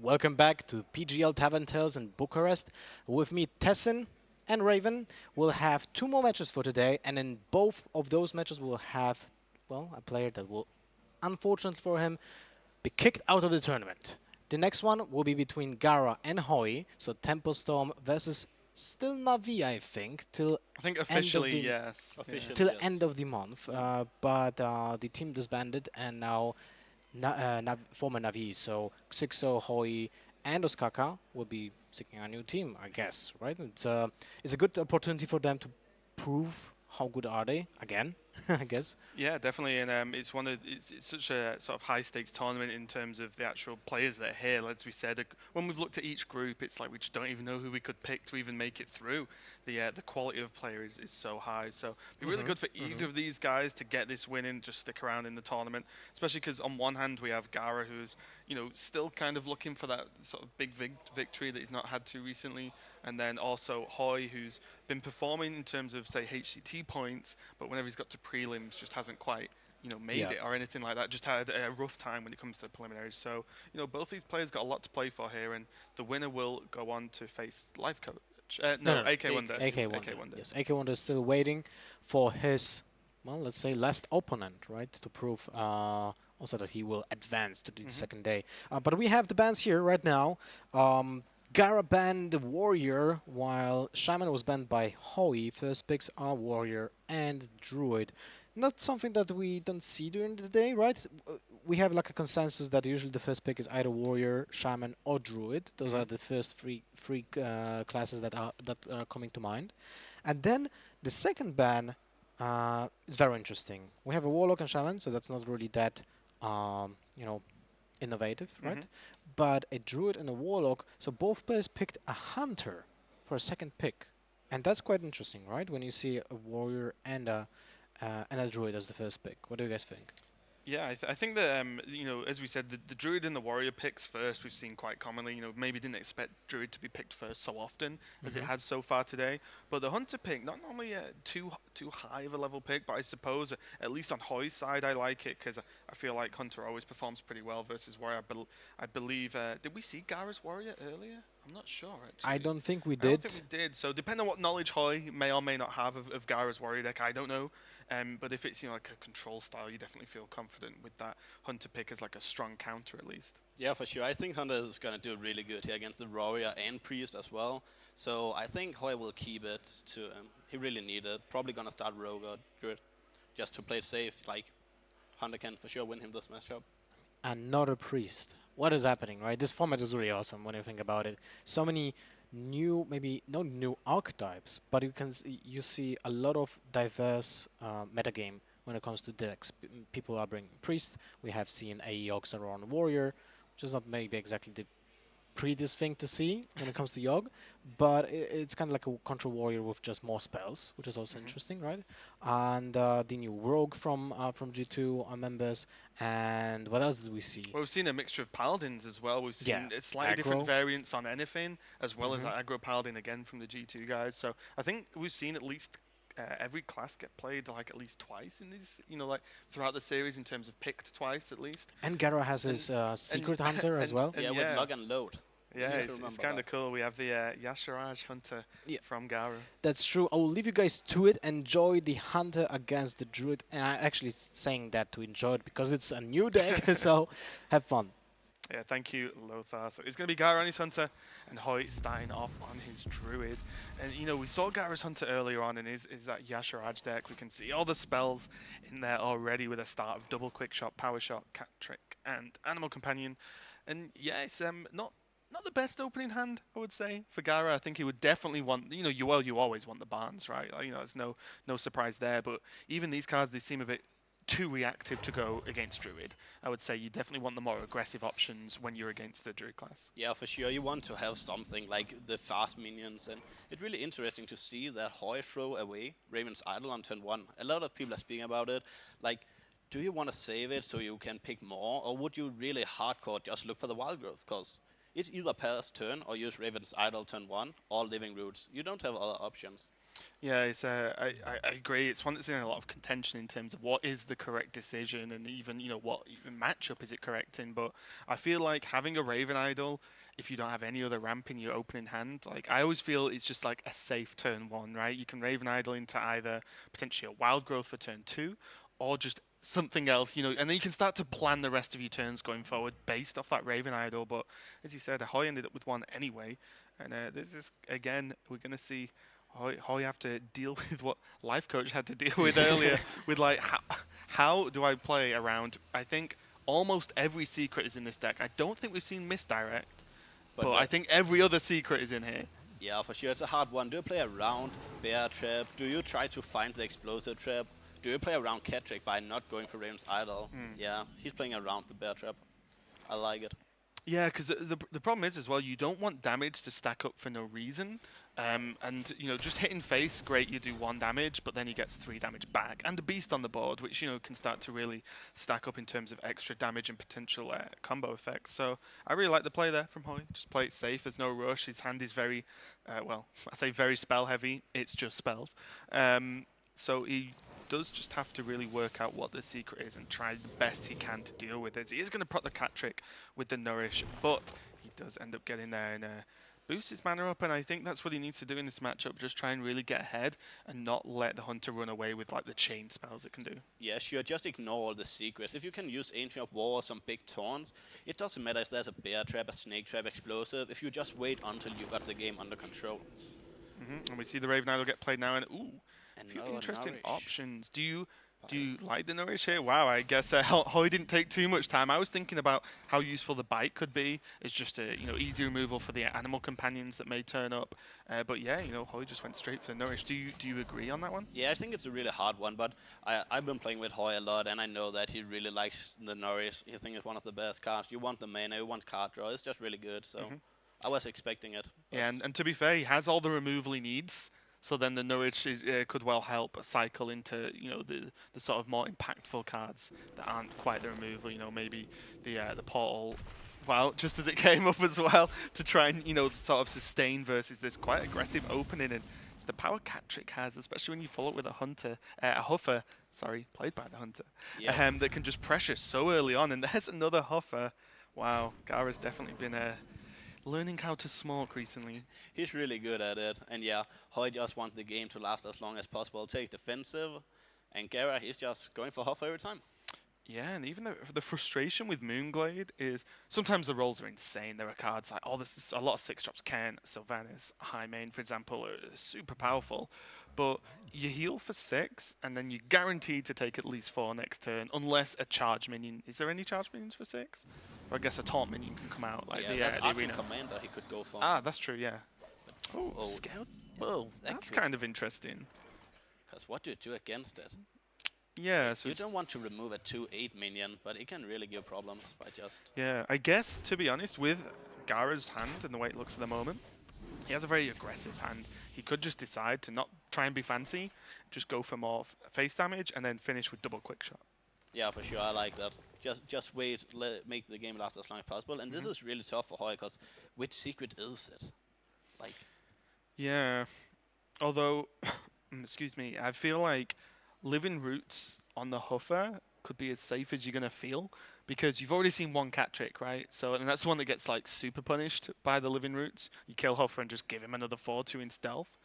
welcome back to PGL Tavern Tales in Bucharest. With me, Tessin and Raven. We'll have two more matches for today, and in both of those matches, we'll have, well, a player that will, unfortunately for him, be kicked out of the tournament. The next one will be between Gaara and Hoej, so Tempo Storm versus still Navi, I think, till I think end of officially, the yes. Officially. till Yes. end of the month. But the team disbanded, and now former Navi, so Xixo, Hoej, and Osaka will be seeking a new team, I guess, right? It's a good opportunity for them to prove how good are they again, I guess. Yeah, definitely, and it's such a sort of high stakes tournament in terms of the actual players that are here. As we said, when we've looked at each group, it's like we just don't even know who we could pick to even make it through. The quality of player is so high, so it'd be really good for either of these guys to get this win and just stick around in the tournament. Especially because on one hand we have Gaara, who's still kind of looking for that sort of big victory that he's not had too recently, and then also Hoej, who's been performing in terms of say HCT points, but whenever he's got to prelims, just hasn't quite made Yeah. it or anything like that. Just had a rough time when it comes to the preliminaries. So both these players got a lot to play for here, and the winner will go on to face Life Coach. No, AK Wonder. AK Wonder. Yes, AK Wonder is still waiting for his, well, let's say, last opponent, right, to prove also that he will advance to the second day. But we have the bans here right now. Gaara banned the Warrior, while Shaman was banned by Hoej. First picks are Warrior and Druid. Not something that we don't see during the day, right? We have like a consensus that usually the first pick is either Warrior, Shaman, or Druid. Those are the first three classes that are coming to mind. And then the second ban is very interesting. We have a Warlock and Shaman, so that's not really that, innovative, right? But a Druid and a Warlock, so both players picked a Hunter for a second pick. And that's quite interesting, right? When you see a Warrior and a Druid as the first pick. What do you guys think? Yeah, I think that as we said, the Druid and the Warrior picks first. We've seen quite commonly. Maybe didn't expect Druid to be picked first so often as it has so far today. But the Hunter pick, not normally too high of a level pick, but I suppose at least on Hoy's side, I like it because I feel like Hunter always performs pretty well versus Warrior. I believe. Did we see Gaara's Warrior earlier? I'm not sure actually. I don't think we I did. don't think we did. So depending on what knowledge Hoy may or may not have of Gaara's Warrior deck, I don't know. But if it's like a control style, you definitely feel confident with that Hunter pick as like a strong counter at least. Yeah, for sure. I think Hunter is going to do really good here against the Warrior and Priest as well. So I think Hoy will keep it to he really need it. Probably going to start Rogue or Druid just to play it safe. Like Hunter can for sure win him this matchup. Another Priest. What is happening, right? This format is really awesome when you think about it. So many new, maybe not new archetypes, but you see a lot of diverse metagame when it comes to decks. People are bringing Priest. We have seen AE Oxer on Warrior, which is not maybe exactly the prettiest thing to see when it comes to Yogg, but it's kind of like a control warrior with just more spells, which is also interesting, right? And the new rogue from G2 members, and what else did we see? Well, we've seen a mixture of paladins as well. We've seen slightly aggro. different variants on anything, as well as that aggro paladin again from the G2 guys. So I think we've seen at least every class get played like at least twice in these, like throughout the series in terms of picked twice at least. And Gaara has his secret hunter as well. Yeah, with Log and Load. Yeah, Need to it's remember kind of that. cool. We have the Yasharaj hunter from Gaara. That's true. I will leave you guys to it. Enjoy the hunter against the druid, and I'm actually saying that to enjoy it because it's a new deck, so have fun. Yeah, thank you, Lothar. So it's going to be Gaara on his Hunter, and Hoyt starting off on his Druid. And, we saw Gaara's Hunter earlier on in his that Yasharaj deck. We can see all the spells in there already with a start of Double Quick Shot, Power Shot, Cat Trick, and Animal Companion. And, yeah, it's not the best opening hand, I would say, for Gaara. I think he would definitely want, you always want the Barnes, right? Like, there's no surprise there. But even these cards, they seem a bit too reactive to go against Druid. I would say you definitely want the more aggressive options when you're against the Druid class. Yeah, for sure. You want to have something like the fast minions, and it's really interesting to see that Hoy throw away Raven's Idol on turn 1. A lot of people are speaking about it. Like, do you want to save it so you can pick more, or would you really hardcore just look for the wild growth? Because it's either pass turn or use Raven's Idol turn 1 or Living Roots. You don't have other options. Yeah, I agree. It's one that's in a lot of contention in terms of what is the correct decision, and even what even matchup is it correct in. But I feel like having a Raven Idol, if you don't have any other ramp in your opening hand, like I always feel it's just like a safe turn one, right? You can Raven Idol into either potentially a Wild Growth for turn two, or just something else, and then you can start to plan the rest of your turns going forward based off that Raven Idol. But as you said, Ahoy ended up with one anyway, and this is again we're gonna see how you have to deal with what life coach had to deal with earlier with like how do I play around. I think almost every secret is in this deck. I don't think we've seen misdirect, But but I think every other secret is in here. yeah, for sure, it's a hard one. Do you play around Bear Trap? Do you try to find the Explosive Trap? Do you play around Cat Trick by not going for Raven's Idol? Yeah, he's playing around the Bear Trap. I like it. Yeah, because the problem is as well, you don't want damage to stack up for no reason. And just hitting face, great, you do 1 damage, but then he gets 3 damage back, and a beast on the board, which can start to really stack up in terms of extra damage and potential combo effects. So I really like the play there from Hoy. Just play it safe. There's no rush. His hand is very, well, I say very spell heavy. It's just spells. So he does just have to really work out what the secret is and try the best he can to deal with it. He is going to proc the cat trick with the nourish, but he does end up getting there and boost his mana up, and I think that's what he needs to do in this matchup. Just try and really get ahead and not let the hunter run away with like the chain spells it can do. Yeah, sure, just ignore all the secrets. If you can use Ancient of War or some big taunts, it doesn't matter if there's a Bear Trap, a Snake Trap, Explosive, if you just wait until you got the game under control. And we see the Raven Idol get played now, and a few Another interesting Nourish. options. Do you like the nourish here? Wow, I guess Hoy didn't take too much time. I was thinking about how useful the bite could be. It's just a easy removal for the animal companions that may turn up. But yeah, Hoy just went straight for the nourish. Do you agree on that one? Yeah, I think it's a really hard one, but I've been playing with Hoy a lot, and I know that he really likes the Nourish. I think it's one of the best cards. You want the mana, you want card draw. It's just really good, so I was expecting it. Yeah, and to be fair, he has all the removal he needs. So then the nourish could well help cycle into the sort of more impactful cards that aren't quite the removal. Maybe the portal. Well, just as it came up as well to try and sort of sustain versus this quite aggressive opening, and it's the power cat trick has, especially when you follow it with a hunter, a huffer. Sorry, played by the hunter. Yeah. That can just pressure so early on, and there's another huffer. Wow, Gaara's definitely been learning how to smoke recently. He's really good at it, and yeah, Hoy just wants the game to last as long as possible. Take defensive, and Gaara, he's just going for Hoff every time. Yeah, and even the frustration with Moonglade is sometimes the rolls are insane. There are cards like, this is a lot of 6-drops. Ken, Sylvanas, High Main, for example, are super powerful. But you heal for 6, and then you're guaranteed to take at least 4 next turn, unless a charge minion. Is there any charge minions for 6? Or I guess a taunt minion can come out, like Yeah, the there's Archon arena. Commander he could go for. Ah, that's true, yeah. Oh, Oh, Scout. Whoa, that that's could- kind of interesting. Because what do you do against it? Yeah, so You don't want to remove a 2/8 minion, but it can really give problems by just... yeah, I guess, to be honest, with Gaara's hand and the way it looks at the moment, he has a very aggressive hand. He could just decide to not try and be fancy, just go for more face damage, and then finish with double quick shot. Yeah, for sure, I like that. Just wait, make the game last as long as possible. And this is really tough for Hoy, because which secret is it? Like, Yeah, although, excuse me, I feel like living roots on the Huffer could be as safe as you're going to feel, because you've already seen one cat trick, right? So, and that's the one that gets like super punished by the living roots. You kill Huffer and just give him another 4/2 in stealth.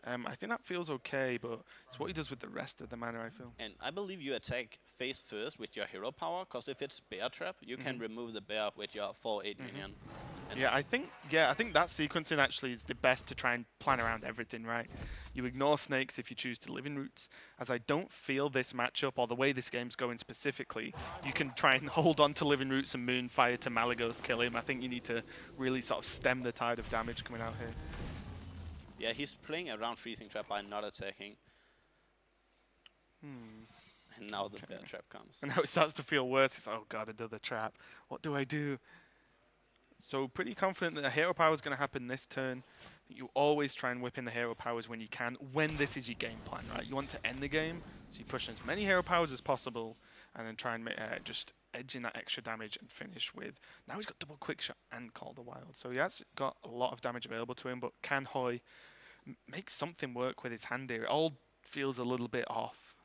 I think that feels okay, but it's what he does with the rest of the mana, I feel. and I believe you attack face first with your hero power, because if it's bear trap, you can remove the bear with your 4/8 minion. And Yeah, I think that sequencing actually is the best to try and plan around everything, right? You ignore snakes if you choose to live in roots, as I don't feel this matchup or the way this game's going specifically, you can try and hold on to living roots and Moonfire to Malagos kill him. I think you need to really sort of stem the tide of damage coming out here. yeah, he's playing around freezing trap by not attacking. And now the bear trap comes. And now it starts to feel worse. It's like, oh god, another trap. What do I do? So pretty confident that the hero power is going to happen this turn. You always try and whip in the hero powers when you can, when this is your game plan, right? You want to end the game, so you push as many hero powers as possible, and then try and just edge in that extra damage and finish with... Now he's got double quick shot and Call the Wild. So he has got a lot of damage available to him, but can Hoy make something work with his hand here. It all feels a little bit off.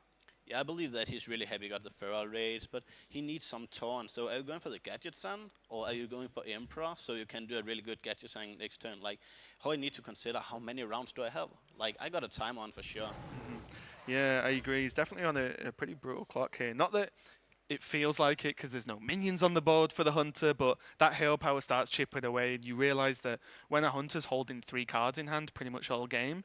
Yeah, I believe that he's really happy he got the Feral Rage, but he needs some taunt. So are you going for the Gadget Sun, or are you going for Emperor, so you can do a really good Gadget Sun next turn? Like, how I need to consider how many rounds do I have? Like, I got a time on for sure. Yeah, I agree. He's definitely on a pretty brutal clock here. Not that it feels like it because there's no minions on the board for the hunter, but that hero power starts chipping away, and you realise that when a hunter's holding 3 cards in hand pretty much all game,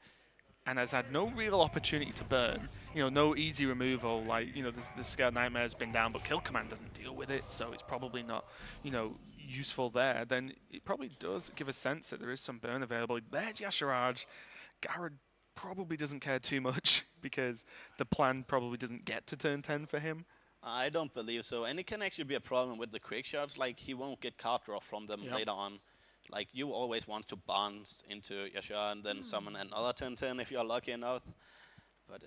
and has had no real opportunity to burn, no easy removal, like, the Scaled Nightmare's been down, but Kill Command doesn't deal with it, so it's probably not, useful there, then it probably does give a sense that there is some burn available. There's Yasharaj. Gaara probably doesn't care too much because the plan probably doesn't get to turn 10 for him. I don't believe so, and it can actually be a problem with the quick shots. Like, he won't get card draw from them later on. Like, you always want to bounce into Yasha and then summon another 10-10 if you're lucky enough. But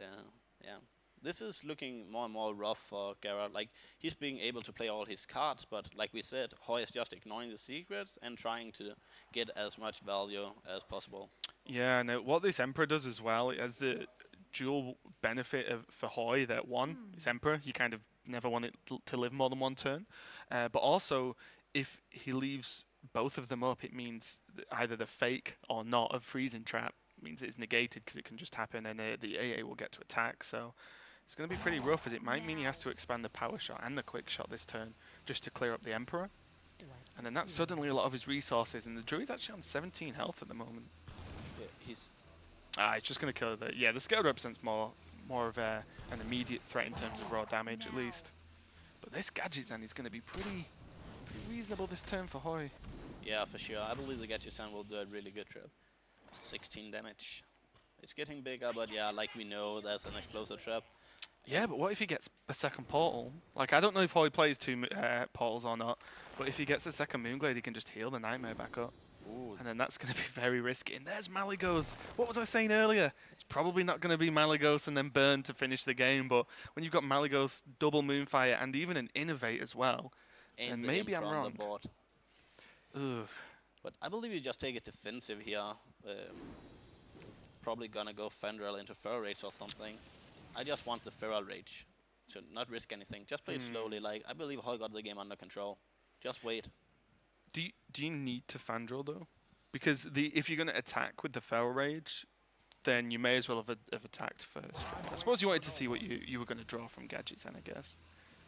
yeah, this is looking more and more rough for Gaara. Like, he's being able to play all his cards, but like we said, Hoej is just ignoring the secrets and trying to get as much value as possible. Yeah, and what this Emperor does as well, it has the dual benefit for Hoej that one, it's Emperor, you kind of never want it to live more than one turn. But also, if he leaves both of them up, it means either the fake or not of freezing trap means it's negated because it can just happen, and the AA will get to attack. So it's going to be pretty rough, as it might mean he has to expand the power shot and the quick shot this turn just to clear up the Emperor. And then that's suddenly a lot of his resources, and the Druid's actually on 17 health at the moment. Yeah, he's It's just going to kill the... Yeah, the Scale represents more of an immediate threat in terms of raw damage, at least. But this Gadgetzan is going to be pretty reasonable this turn for Hoej. Yeah, for sure. I believe the Gadgetzan will do a really good trap. 16 damage. It's getting bigger, but yeah, like we know, there's an explosive trap. Yeah, but what if he gets a second portal? Like, I don't know if Hoej plays 2 portals or not, but if he gets a second Moonglade, he can just heal the Nightmare back up. Ooh. And then that's going to be very risky. And there's Malygos. What was I saying earlier? It's probably not going to be Malygos and then burn to finish the game, but when you've got Malygos, double Moonfire, and even an Innovate as well, and maybe I'm wrong. On the board. Ugh. But I believe you just take it defensive here. Probably gonna go Fendrel into Feral Rage or something. I just want the Feral Rage to not risk anything. Just play it slowly. Like, I believe Hoej got the game under control. Just wait. Do you need to Fandral though? Because if you're going to attack with the Feral Rage, then you may as well have attacked first. Right? I suppose you wanted to see what you were going to draw from Gadgetzan, I guess.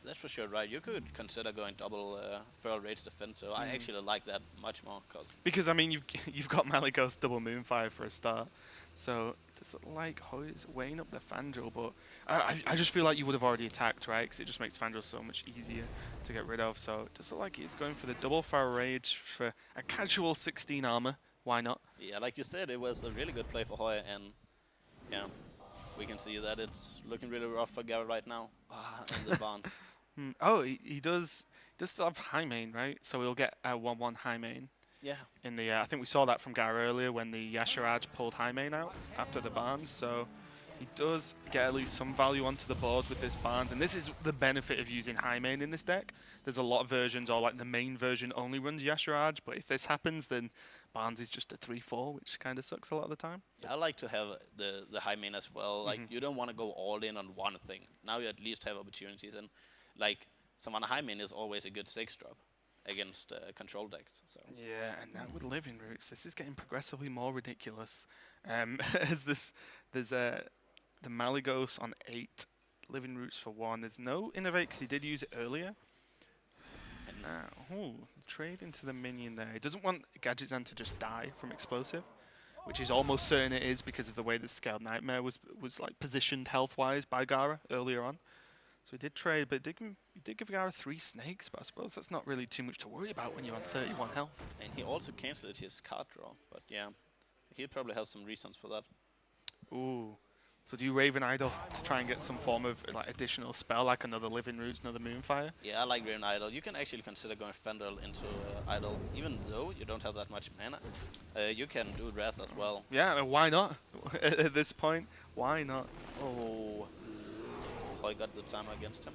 That's for sure right. You could consider going double Feral Rage defense. So I actually like that much more. Because I mean, you've got Malygos double Moonfire for a start. So does it like Hoej is weighing up the Fandral, but I just feel like you would have already attacked, right? Because it just makes Fandral so much easier to get rid of. So it does look like he's going for the double Feral Rage for a casual 16 armor. Why not? Yeah, like you said, it was a really good play for Hoej, and yeah, we can see that it's looking really rough for Gaara right now in the bonds. Oh, he does still have high main, right? So he'll get a 1/1 high main. Yeah. In the I think we saw that from Gaara earlier when the Yasharaj pulled high main out after the Barnes. So he does get at least some value onto the board with this Barnes, and this is the benefit of using high main in this deck. There's a lot of versions, or like the main version only runs Yasharaj, but if this happens, then Barnes is just a 3/4, which kind of sucks a lot of the time. Yeah, I like to have the high main as well. Like, you don't want to go all in on one thing. Now you at least have opportunities, and like someone high main is always a good 6-drop against control decks. So yeah, and now with Living Roots, this is getting progressively more ridiculous. As there's the Malygos on 8, Living Roots for 1. There's no Innovate because he did use it earlier. And now, trade into the minion there. He doesn't want Gadgetzan to just die from explosive, which is almost certain it is because of the way the Scaled Nightmare was like positioned health-wise by Gaara earlier on. So he did trade, but he did give Gaara 3 snakes, but I suppose that's not really too much to worry about when you're on 31 health. And he also cancelled his card draw, but yeah, he probably has some reasons for that. Ooh. So do you Raven Idol to try and get some form of like additional spell, like another Living Roots, another Moonfire? Yeah, I like Raven Idol. You can actually consider going Fendrel into Idol, even though you don't have that much mana. You can do Wrath as well. Yeah, why not? At this point, why not? Oh, Hoej got the timer against him.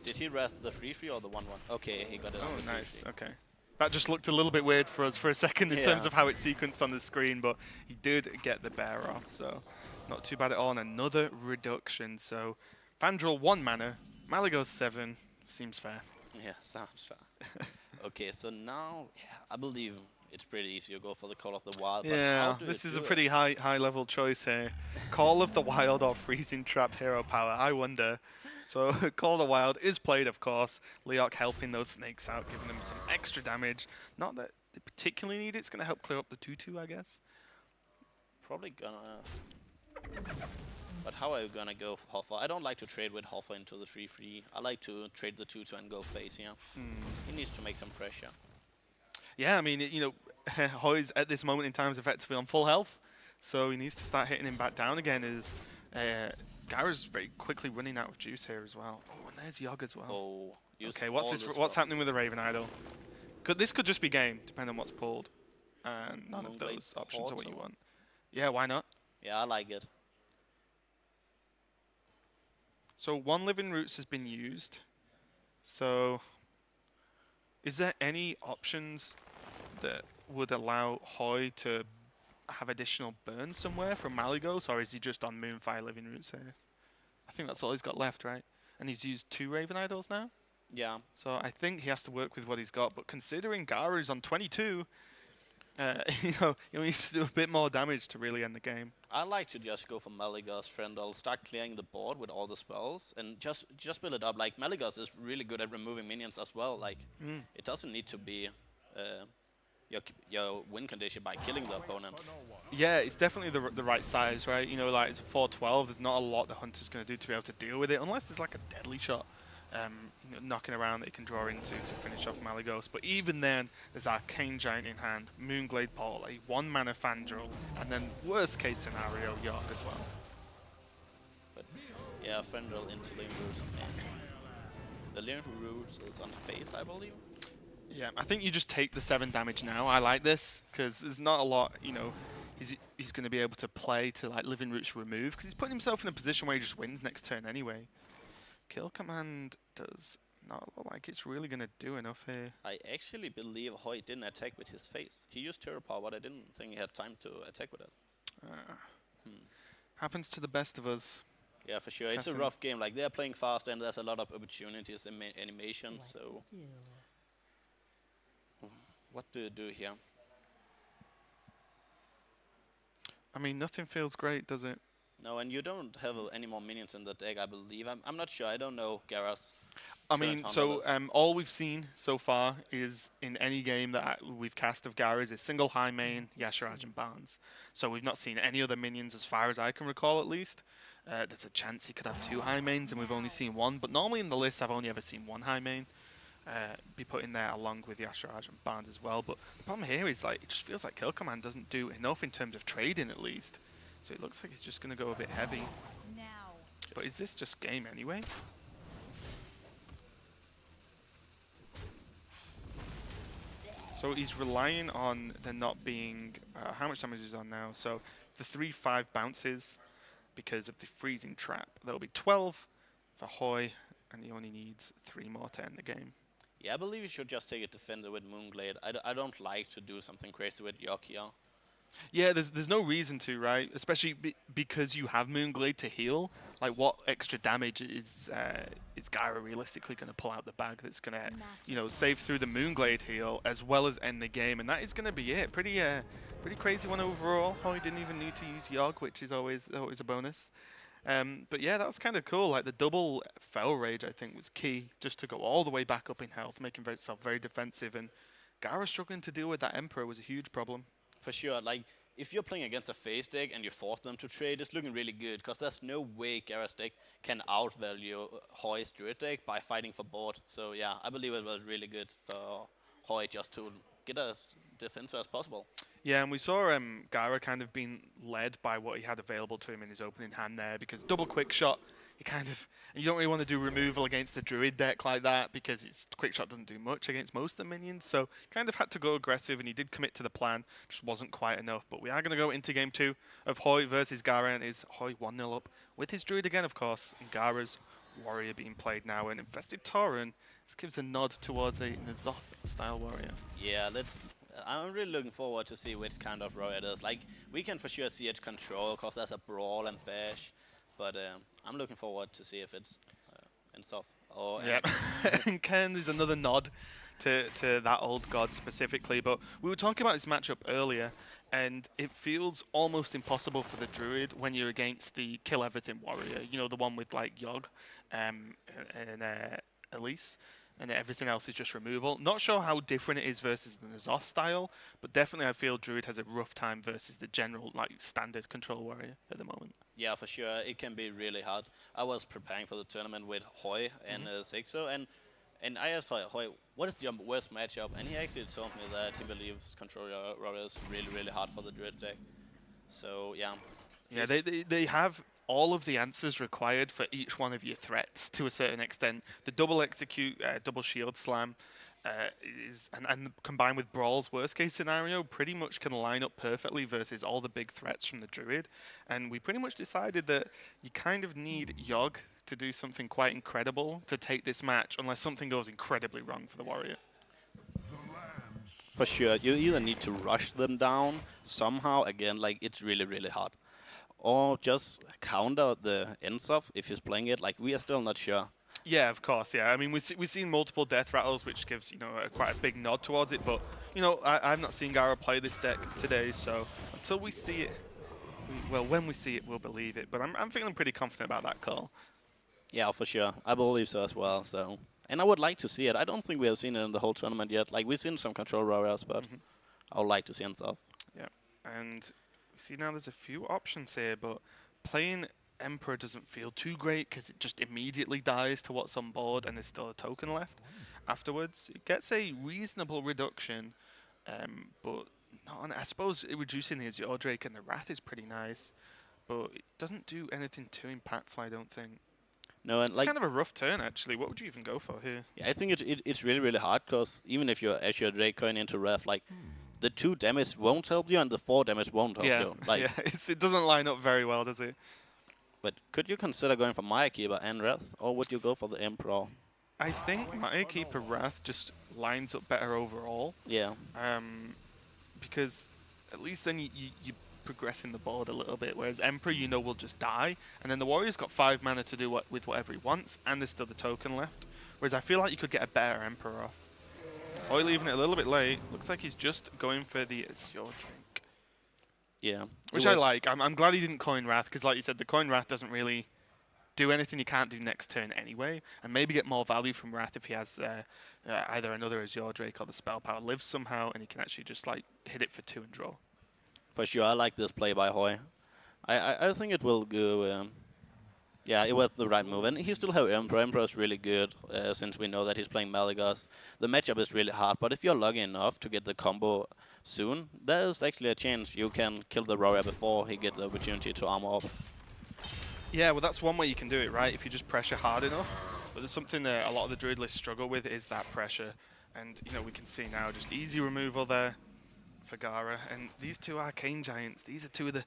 Did he Wrath the 3/3 or the 1/1? Okay, he got it on the 3/3. Nice. Okay. That just looked a little bit weird for us for a second in terms Yeah. of how it's sequenced on the screen, but he did get the bear off, so not too bad at all. And another reduction, so Vandrel 1 mana, Malygos 7, seems fair. Yeah, sounds fair. Okay, so now, yeah, I believe it's pretty easy to go for the Call of the Wild, but how Yeah, do this you is a do pretty high level choice here. Call of the Wild or Freezing Trap Hero Power, I wonder. So Call of the Wild is played, of course. Leok helping those snakes out, giving them some extra damage. Not that they particularly need it. It's going to help clear up the 2/2, I guess. Probably gonna. But how are you gonna go for Hoffa? I don't like to trade with Hoffa into the 3/3. I like to trade the 2/2 and go face here. He needs to make some pressure. Yeah, I mean, Hoy's at this moment in time is effectively on full health, so he needs to start hitting him back down again. As Gaara's very quickly running out of juice here as well. Oh, and there's Yogg as well. Oh, use Okay, all what's the what's spots. happening with the Raven Idol? This could just be game, depending on what's pulled, and none of Moonblade those options are what you Portal. want. Yeah, why not? Yeah, I like it. So 1 Living Roots has been used. So is there any options that would allow Hoy to have additional burns somewhere from Malygos, or is he just on Moonfire Living Roots here? I think that's all he's got left, right? And he's used 2 Raven Idols now? Yeah, So I think he has to work with what he's got, but considering Gaara is on 22, he needs to do a bit more damage to really end the game. I like to just go for Malygos, Friendle, start clearing the board with all the spells, and just build it up. Like Malygos is really good at removing minions as well. Like it doesn't need to be your win condition by killing the opponent. Yeah, it's definitely the right size, right? Like it's a 412. There's not a lot the Hunter's going to do to be able to deal with it, unless there's like a deadly shot knocking around that he can draw into to finish off Malygos. But even then, there's Arcane Giant in hand, Moonglade Portal, a 1 mana Fandral, and then worst case scenario, Yogg as well. But yeah, Friendle into Living Roots. And the Living Roots is on face, I believe. Yeah, I think you just take the 7 damage now. I like this because there's not a lot, he's going to be able to play to like Living Roots remove because he's putting himself in a position where he just wins next turn anyway. Kill command does not look like it's really going to do enough here. I actually believe Hoy didn't attack with his face. He used Terror Power, but I didn't think he had time to attack with it. Happens to the best of us. Yeah, for sure. It's a Tessin. rough game. Like they're playing fast, and there's a lot of opportunities in animation. So, what do you do here? I mean, nothing feels great, does it? No, and you don't have any more minions in the deck, I believe. I'm not sure. I don't know Gaara's. I current mean, Honda so list. all we've seen so far is in any game that we've cast of Gaara's is single high main, Yasharaj and Barnes. So we've not seen any other minions as far as I can recall, at least. There's a chance he could have 2 high mains, and we've only seen 1. But normally in the list, I've only ever seen 1 high main be put in there along with Yasharaj and Barnes as well. But the problem here is like it just feels like Kill Command doesn't do enough in terms of trading, at least. So it looks like he's just going to go a bit heavy. But is this just game anyway? So he's relying on there not being... how much damage is on now? So the 3/5 bounces because of the freezing trap. That'll be 12 for Hoy, and he only needs 3 more to end the game. Yeah, I believe you should just take a defender with Moonglade. I don't like to do something crazy with Yogg here. Yeah, there's no reason to, right? Especially because you have Moonglade to heal. Like, what extra damage is Gaara realistically going to pull out the bag that's going to, save through the Moonglade heal as well as end the game, and that is going to be it. Pretty crazy one overall. Oh, he didn't even need to use Yogg, which is always a bonus. But yeah, that was kind of cool. Like the double Fel Rage, I think, was key just to go all the way back up in health, making himself very defensive. And Gaara struggling to deal with that Emperor was a huge problem. For sure, like, if you're playing against a face deck and you force them to trade, it's looking really good, because there's no way Gaara's deck can outvalue Hoy's Druid deck by fighting for board. So yeah, I believe it was really good for Hoy just to get as defensive as possible. Yeah, and we saw Gaara kind of being led by what he had available to him in his opening hand there, because double quick shot, you don't really want to do removal against a Druid deck like that, because quick shot doesn't do much against most of the minions, so kind of had to go aggressive, and he did commit to the plan, just wasn't quite enough. But we are going to go into game 2 of Hoy versus Gaara, and is Hoy 1-0 up with his Druid again, of course, and Gaara's warrior being played now, and Infested Tauren. This gives a nod towards a N'Zoth-style warrior. Yeah, let's. I'm really looking forward to see which kind of warrior it is. Like, we can for sure see its control, cause there's a brawl and bash, but I'm looking forward to see if it's in soft or Yeah, and Ken is another nod to that old god specifically. But we were talking about this matchup earlier, and it feels almost impossible for the druid when you're against the kill everything warrior. You know, the one with like Yogg, and Elise, and everything else is just removal. Not sure how different it is versus the N'Zoth style, but definitely I feel druid has a rough time versus the general like standard control warrior at the moment. Yeah, for sure, it can be really hard. I was preparing for the tournament with Hoej and Sixo, and I asked Hoej, what is your worst matchup? And he actually told me that he believes control warrior is really, really hard for the druid deck. So yeah. Yeah, they have all of the answers required for each one of your threats to a certain extent. The double execute, double shield slam, and combined with Brawl's worst case scenario, pretty much can line up perfectly versus all the big threats from the druid. And we pretty much decided that you kind of need Yogg to do something quite incredible to take this match, unless something goes incredibly wrong for the warrior. For sure, you either need to rush them down somehow, again, like it's really, really hard. Or just counter the ends of if he's playing it, like we are still not sure. Yeah, of course. Yeah, I mean we've seen multiple death rattles, which gives quite a big nod towards it. But I've not seen Gaara play this deck today, so until we see it, when we see it, we'll believe it. But I'm feeling pretty confident about that call. Yeah, for sure. I believe so as well. So, and I would like to see it. I don't think we have seen it in the whole tournament yet. Like we've seen some control warriors, but I would like to see stuff. Yeah, and we see now there's a few options here, but playing Emperor doesn't feel too great because it just immediately dies to what's on board, and there's still a token left afterwards. It gets a reasonable reduction, but not. I suppose reducing the Azure Drake and the Wrath is pretty nice, but it doesn't do anything too impactful, I don't think. No, and It's like kind of a rough turn, actually. What would you even go for here? yeah, I think it's really, really hard because even if you're Azure Drake going into Wrath, like the 2 damage won't help you and the 4 damage won't help you. Like, yeah, it doesn't line up very well, does it? but could you consider going for Maya Keeper and Wrath, or would you go for the Emperor? I think Maya Keeper Wrath just lines up better overall. Yeah. Because at least then you progress in the board a little bit, whereas Emperor will just die, and then the Warrior's got 5 mana to do with whatever he wants, and there's still the token left. Whereas I feel like you could get a better Emperor off. Or leaving it a little bit late. Looks like he's just going for the Azure Drake. Yeah. Which I like. I'm glad he didn't coin Wrath, because like you said, the coin Wrath doesn't really do anything he can't do next turn anyway, and maybe get more value from Wrath if he has either another Azure Drake or the spell power lives somehow, and he can actually just like hit it for 2 and draw. For sure, I like this play by Hoej. I think it will go. Yeah, it was the right move, and he still have Emperor. Emperor is really good since we know that he's playing Malygos. The matchup is really hard, but if you're lucky enough to get the combo soon, there's actually a chance you can kill the warrior before he gets the opportunity to armor up. Yeah, well, that's one way you can do it, right? If you just pressure hard enough. But there's something that a lot of the Druid lists struggle with is that pressure. And, we can see now just easy removal there for Gaara. And these 2 Arcane Giants, these are 2 of the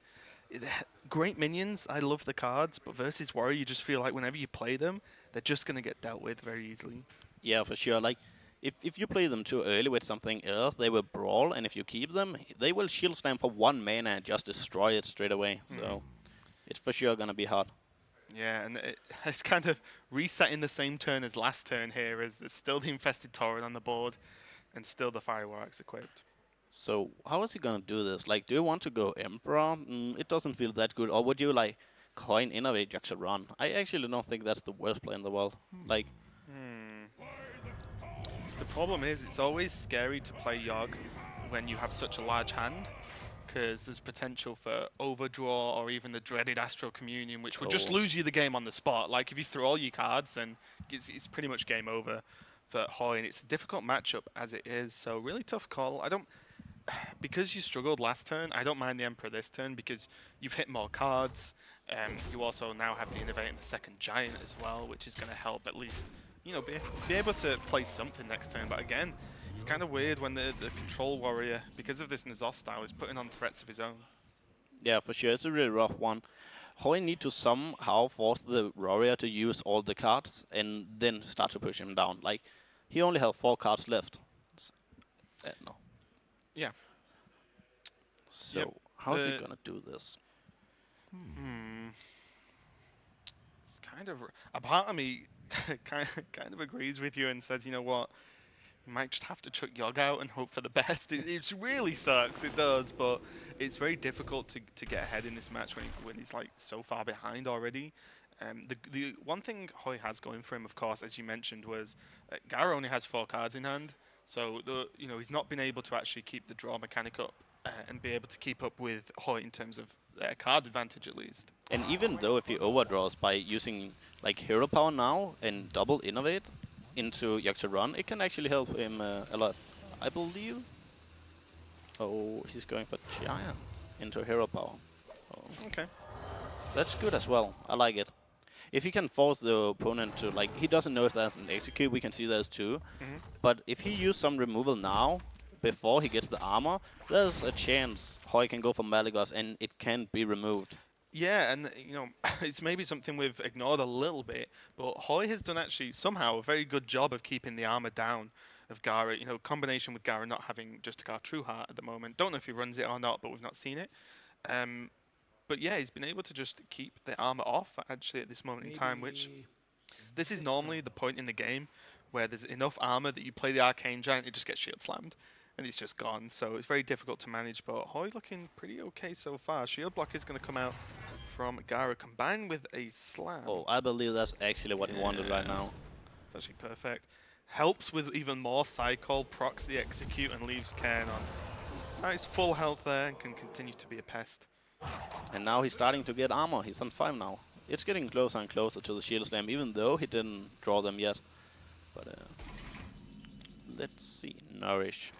great minions. I love the cards, but versus Warrior, you just feel like whenever you play them, they're just going to get dealt with very easily. Yeah, for sure. Like, if you play them too early with something else, they will brawl, and if you keep them, they will shield slam for 1 mana and just destroy it straight away. So it's for sure going to be hard. Yeah, and it's kind of resetting the same turn as last turn here, as there's still the Infested Tauren on the board, and still the Fireworks equipped. So how is he going to do this? Like, do you want to go Emperor? It doesn't feel that good. Or would you, like, coin Innovate just to run? I actually don't think that's the worst play in the world. Like, The problem is, it's always scary to play Yogg when you have such a large hand, because there's potential for overdraw or even the dreaded Astral Communion, which would just lose you the game on the spot. Like, if you throw all your cards, then it's pretty much game over for Hoej, and it's a difficult matchup as it is, so really tough call. Because you struggled last turn, I don't mind the Emperor this turn because you've hit more cards. You also now have the Innovate and the second Giant as well, which is going to help at least, be able to play something next turn. But again, it's kind of weird when the Control Warrior, because of this N'Zoth style, is putting on threats of his own. yeah, for sure. It's a really rough one. Hoy need to somehow force the warrior to use all the cards and then start to push him down. Like, he only have 4 cards left. No. Yeah. So, Yep. how's he The- gonna do this? Hmm. It's kind of a part of me kind of agrees with you and says, you know what, you might just have to chuck Yogg out and hope for the best. It really sucks, it does, but it's very difficult to get ahead in this match when he's like so far behind already. The one thing Hoy has going for him, of course, as you mentioned, was Gaara only has 4 cards in hand, so he's not been able to actually keep the draw mechanic up and be able to keep up with Hoy in terms of card advantage at least. And even though if he overdraws by using like hero power now and double innovate into Yaksha run, it can actually help him a lot, I believe. Oh, he's going for giant into hero power. Oh, Okay. that's good as well. I like it. If he can force the opponent to, like, he doesn't know if that's an execute, we can see there's 2. Mhm. But if he uses some removal now, before he gets the armor, there's a chance Hoy can go for Malagos and it can be removed. Yeah, and it's maybe something we've ignored a little bit, but Hoy has done actually somehow a very good job of keeping the armor down of Gaara. Combination with Gaara not having just a True Heart at the moment. Don't know if he runs it or not, but we've not seen it. But yeah, he's been able to just keep the armor off actually at this moment in time, which this is normally the point in the game where there's enough armor that you play the Arcane Giant, it just gets shield slammed. And it's just gone, so it's very difficult to manage, but Hoy's looking pretty okay so far. Shield block is going to come out from Gaara combined with a slam. Oh, I believe that's actually what he wanted right now. It's actually perfect. Helps with even more cycle, procs the execute and leaves Cairn on. Now he's full health there and can continue to be a pest. And now he's starting to get armor. He's on 5 now. It's getting closer and closer to the shield slam, even though he didn't draw them yet. But let's see. Nourish.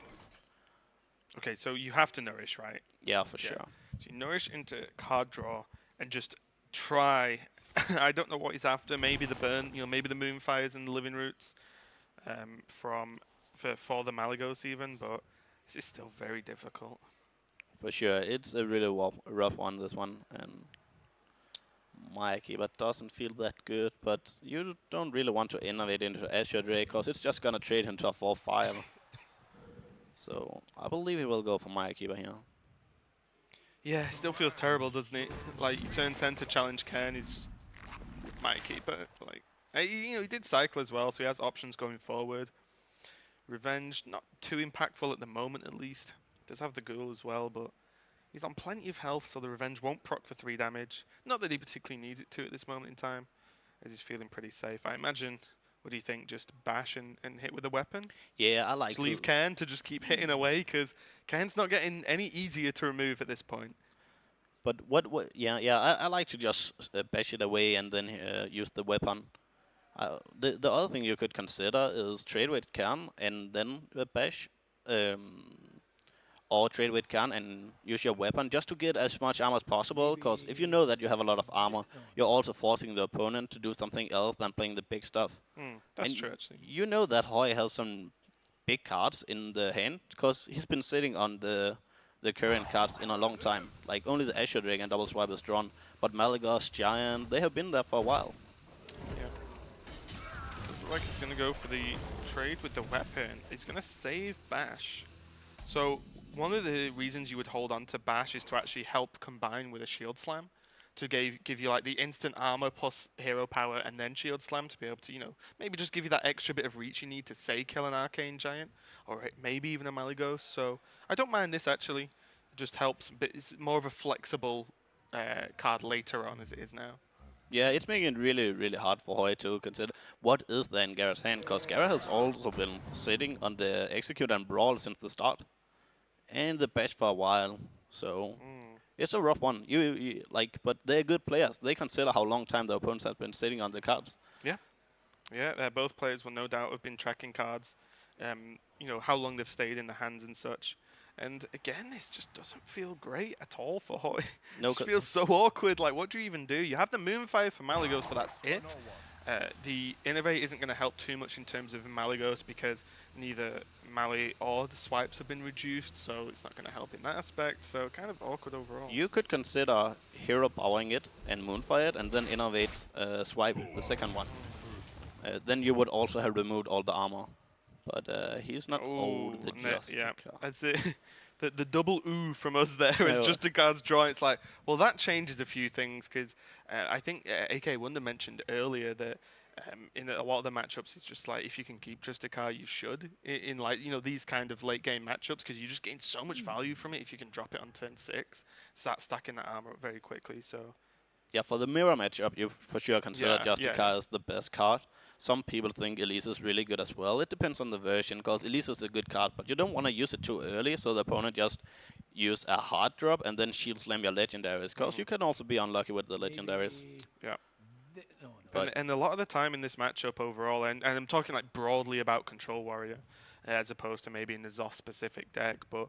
Okay, so you have to nourish, right? Yeah, for Yeah. sure. So you nourish into card draw and just try. I don't know what he's after. Maybe the burn, maybe the Moonfires and the Living Roots for the Malagos even, but this is still very difficult. For sure. It's a really rough one, this one. And my keeper doesn't feel that good, but you don't really want to innovate into Azure Drake, because it's just gonna trade him to a 4-5. So I believe he will go for my keeper here. Yeah, it still feels terrible, doesn't it? Like, you turn 10 to challenge Cairn, he's just my keeper. Like, he did cycle as well, so he has options going forward. Revenge, not too impactful at the moment, at least. Does have the ghoul as well, but he's on plenty of health, so the revenge won't proc for 3 damage. Not that he particularly needs it to at this moment in time, as he's feeling pretty safe. I imagine, what do you think, just bash and hit with a weapon? Yeah, I like Just leave Cairn to just keep hitting away, because Cairn's not getting any easier to remove at this point. But yeah, I like to just bash it away and then use the weapon. The other thing you could consider is trade with Kern and then bash, or trade with Kern and use your weapon just to get as much armor as possible. Because if you know that you have a lot of armor, you're also forcing the opponent to do something else than playing the big stuff. That's And true, actually. You know that Hoy has some big cards in the hand because he's been sitting on the current cards in a long time. Like only the Azure Drake and Double Swipe is drawn, but Malagos, Giant, they have been there for a while. Yeah. Does look like he's going to go for the trade with the weapon. He's going to save Bash. So one of the reasons you would hold on to Bash is to actually help combine with a Shield Slam. To give you like the instant armor plus hero power and then Shield Slam to be able to, maybe just give you that extra bit of reach you need to say kill an Arcane Giant. Or maybe even a Malagos. So I don't mind this actually. It just helps, but it's more of a flexible card later on as it is now. Yeah, it's making it really, really hard for Hoy to consider what is there in Gaara's hand, because Gaara has also been sitting on the Execute and Brawl since the start. And the Bash for a while, so it's a rough one. You but they're good players. They consider how long time the opponents have been sitting on the cards. Yeah, both players will no doubt have been tracking cards, how long they've stayed in the hands and such. And again, this just doesn't feel great at all for Hoy. No, It feels so awkward. Like, what do you even do? You have the Moonfire for Malagos, but that's it. The Innovate isn't going to help too much in terms of Malygos because neither Mali or the swipes have been reduced, so it's not going to help in that aspect. So kind of awkward overall. You could consider hero powering it and moonfire it, and then innovate swipe the second one. Then you would also have removed all the armor. But he's not old, the Yeah, Justica. that's it. The double ooh from us there is Oh. just a card's draw. It's like, well, that changes a few things because I think AK Wonder mentioned earlier that in a lot of the matchups, it's just like if you can keep Justicar, you should in like these kind of late game matchups because you just gain so much value from it if you can drop it on turn 6, start stacking that armor up very quickly. So Yeah, for the mirror matchup, you for sure consider Yeah, Justica as the best card. Some people think Elise is really good as well. It depends on the version, because Elise is a good card, but you don't want to use it too early, so the opponent just use a hard drop and then shield slam your legendaries, because you can also be unlucky with the legendaries. yeah. But And a lot of the time in this matchup overall, and I'm talking like broadly about Control Warrior, as opposed to maybe in the Zoth specific deck, but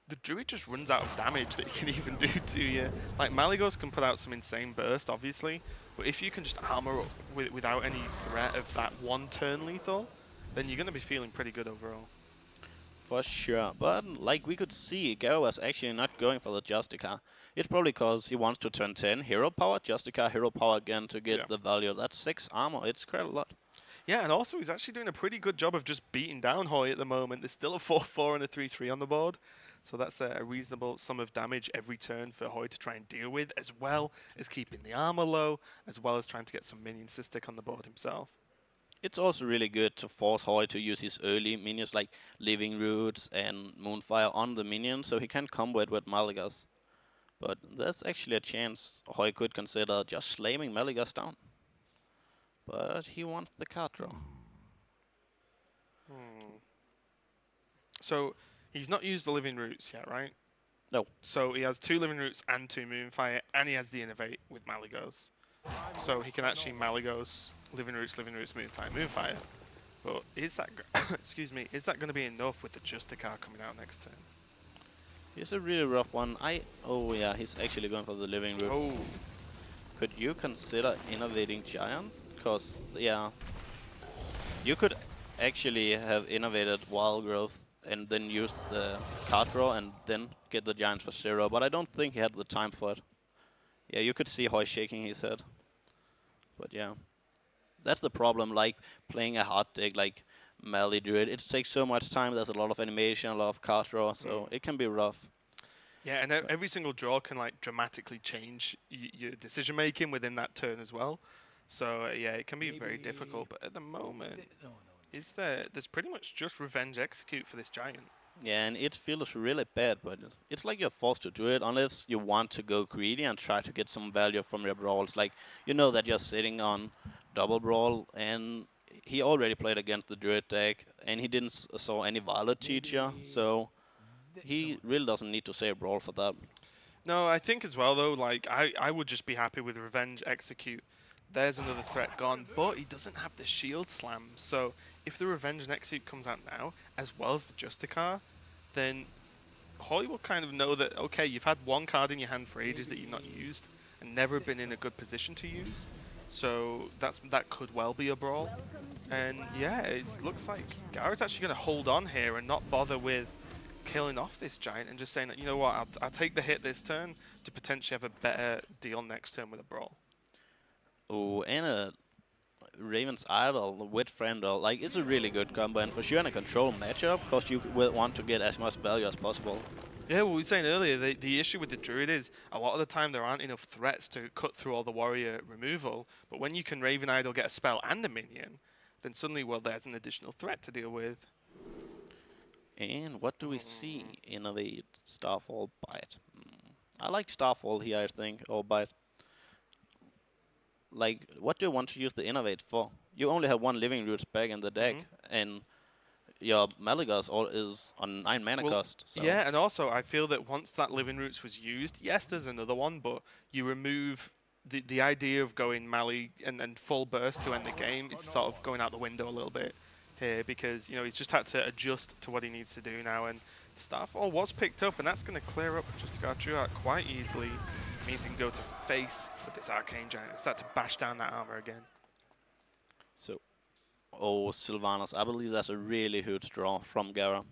the Druid just runs out of damage that he can even do to you. Like Malygos can put out some insane burst, obviously, but if you can just armor up without any threat of that one turn lethal, then you're going to be feeling pretty good overall. for sure. But like we could see, Gaara was actually not going for the Justica. It's probably because he wants to turn 10 hero power, Justica hero power again to get Yeah. the value. That's 6 armor. It's quite a lot. Yeah, and also he's actually doing a pretty good job of just beating down Hoej at the moment. There's still a 4-4 and a 3-3 on the board. So that's a reasonable sum of damage every turn for Hoej to try and deal with, as well as keeping the armor low, as well as trying to get some minions to stick on the board himself. It's also really good to force Hoej to use his early minions like Living Roots and Moonfire on the minion, so he can combo it with Malygos. But there's actually a chance Hoej could consider just slamming Malygos down. But he wants the card draw. So he's not used the Living Roots yet, right? No. So he has 2 Living Roots and 2 Moonfire, and he has the Innovate with Malygos. So he can actually Malygos, Living Roots, Moonfire, Moonfire. But is that, excuse me, is that going to be enough with the Justicar coming out next turn? He's a really rough one. Oh yeah, he's actually going for the Living Roots. Oh, Could you consider innovating Giant? Because, yeah, you could actually have innovated Wild Growth and then use the card draw and then get the Giants for 0, but I don't think he had the time for it. Yeah, you could see Hoy shaking his head. But yeah, that's the problem, like playing a hard deck like Mali Druid. It takes so much time, there's a lot of animation, a lot of card draw, so it can be rough. yeah, and every single draw can like dramatically change your decision making within that turn as well. So yeah, it can be very difficult. But at the moment, there's pretty much just Revenge Execute for this Giant. Yeah, and it feels really bad, but it's like you're forced to do it unless you want to go greedy and try to get some value from your brawls. Like, you know that you're sitting on double brawl, and he already played against the Druid deck, and he didn't saw any Violet Teacher, so he really doesn't need to say a brawl for that. No, I think as well though, like I would just be happy with Revenge Execute. There's another threat gone, but he doesn't have the shield slam. So if the Revenge Execute comes out now, as well as the Justicar, then Hoy will kind of know that, okay, you've had one card in your hand for ages that you've not used and never been in a good position to use. So that could well be a brawl. And yeah, it looks like Gaara's actually going to hold on here and not bother with killing off this Giant and just saying that, you know what, I'll take the hit this turn to potentially have a better deal next turn with a brawl. Oh, and a Raven's Idol with Friendle, like, it's a really good combo, and for sure in a control matchup, because you will want to get as much value as possible. Yeah, well, we were saying earlier, the issue with the Druid is a lot of the time there aren't enough threats to cut through all the warrior removal, but when you can Raven Idol get a spell and a minion, then suddenly, well, there's an additional threat to deal with. And what do we see? Innovate, Starfall, Bite. I like Starfall here, I think, or Bite. Like, what do you want to use the Innovate for? You only have 1 Living Roots back in the deck, and your Malygos is on 9 mana cost. So. Yeah, and also I feel that once that Living Roots was used, yes, there's another one, but you remove the idea of going Mali and full burst to end the game. It's sort of going out the window a little bit here because, you know, he's just had to adjust to what he needs to do now, and Starfall was picked up, and that's going to clear up Justicar Truart quite easily. It means he can go to face with this Arcane Giant and start to bash down that armor again. So, oh, Sylvanas, I believe that's a really huge draw from Gaara.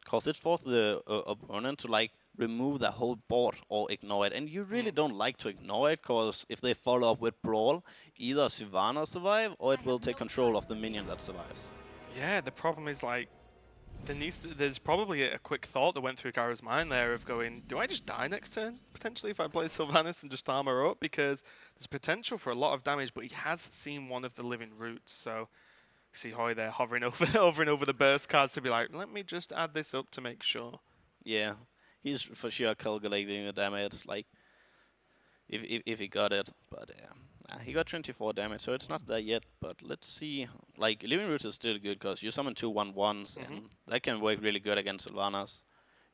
Because it forced the opponent to like remove the whole board or ignore it. And you really don't like to ignore it, because if they follow up with Brawl, either Sylvanas survive or it will take control of the minion that survives. Yeah, the problem is like there's probably a quick thought that went through Gaara's mind there of going, do I just die next turn potentially if I play Sylvanas and just armor up, because there's potential for a lot of damage, but he has seen one of the living roots, so you see Hoej there hovering over hovering over the burst cards to be like, let me just add this up to make sure. Yeah, he's for sure calculating the damage, like if he got it, but he got 24 damage, so it's not there yet. But let's see. Like Living Roots is still good because you summon 2/1/1s, and that can work really good against Sylvanas.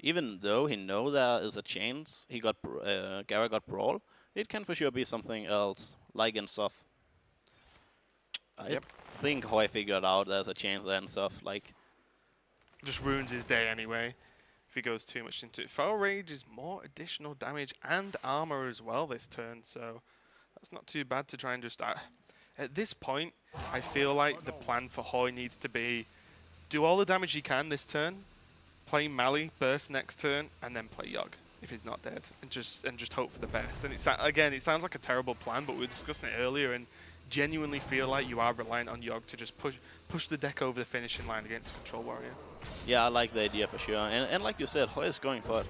Even though he know there is a chance he got Gaara got Brawl, it can for sure be something else, like in Soft. I think Hoej figured out there's a chance there in Soft, like. Just ruins his day anyway if he goes too much into it. Foul Rage is more additional damage and armor as well this turn, so that's not too bad to try and just... at this point, I feel like the plan for Hoej needs to be do all the damage he can this turn, play Mali, burst next turn, and then play Yogg if he's not dead, and just hope for the best. And again, it sounds like a terrible plan, but we were discussing it earlier, and genuinely feel like you are reliant on Yogg to just push the deck over the finishing line against a Control Warrior. Yeah, I like the idea for sure. And like you said, Hoej is going for it.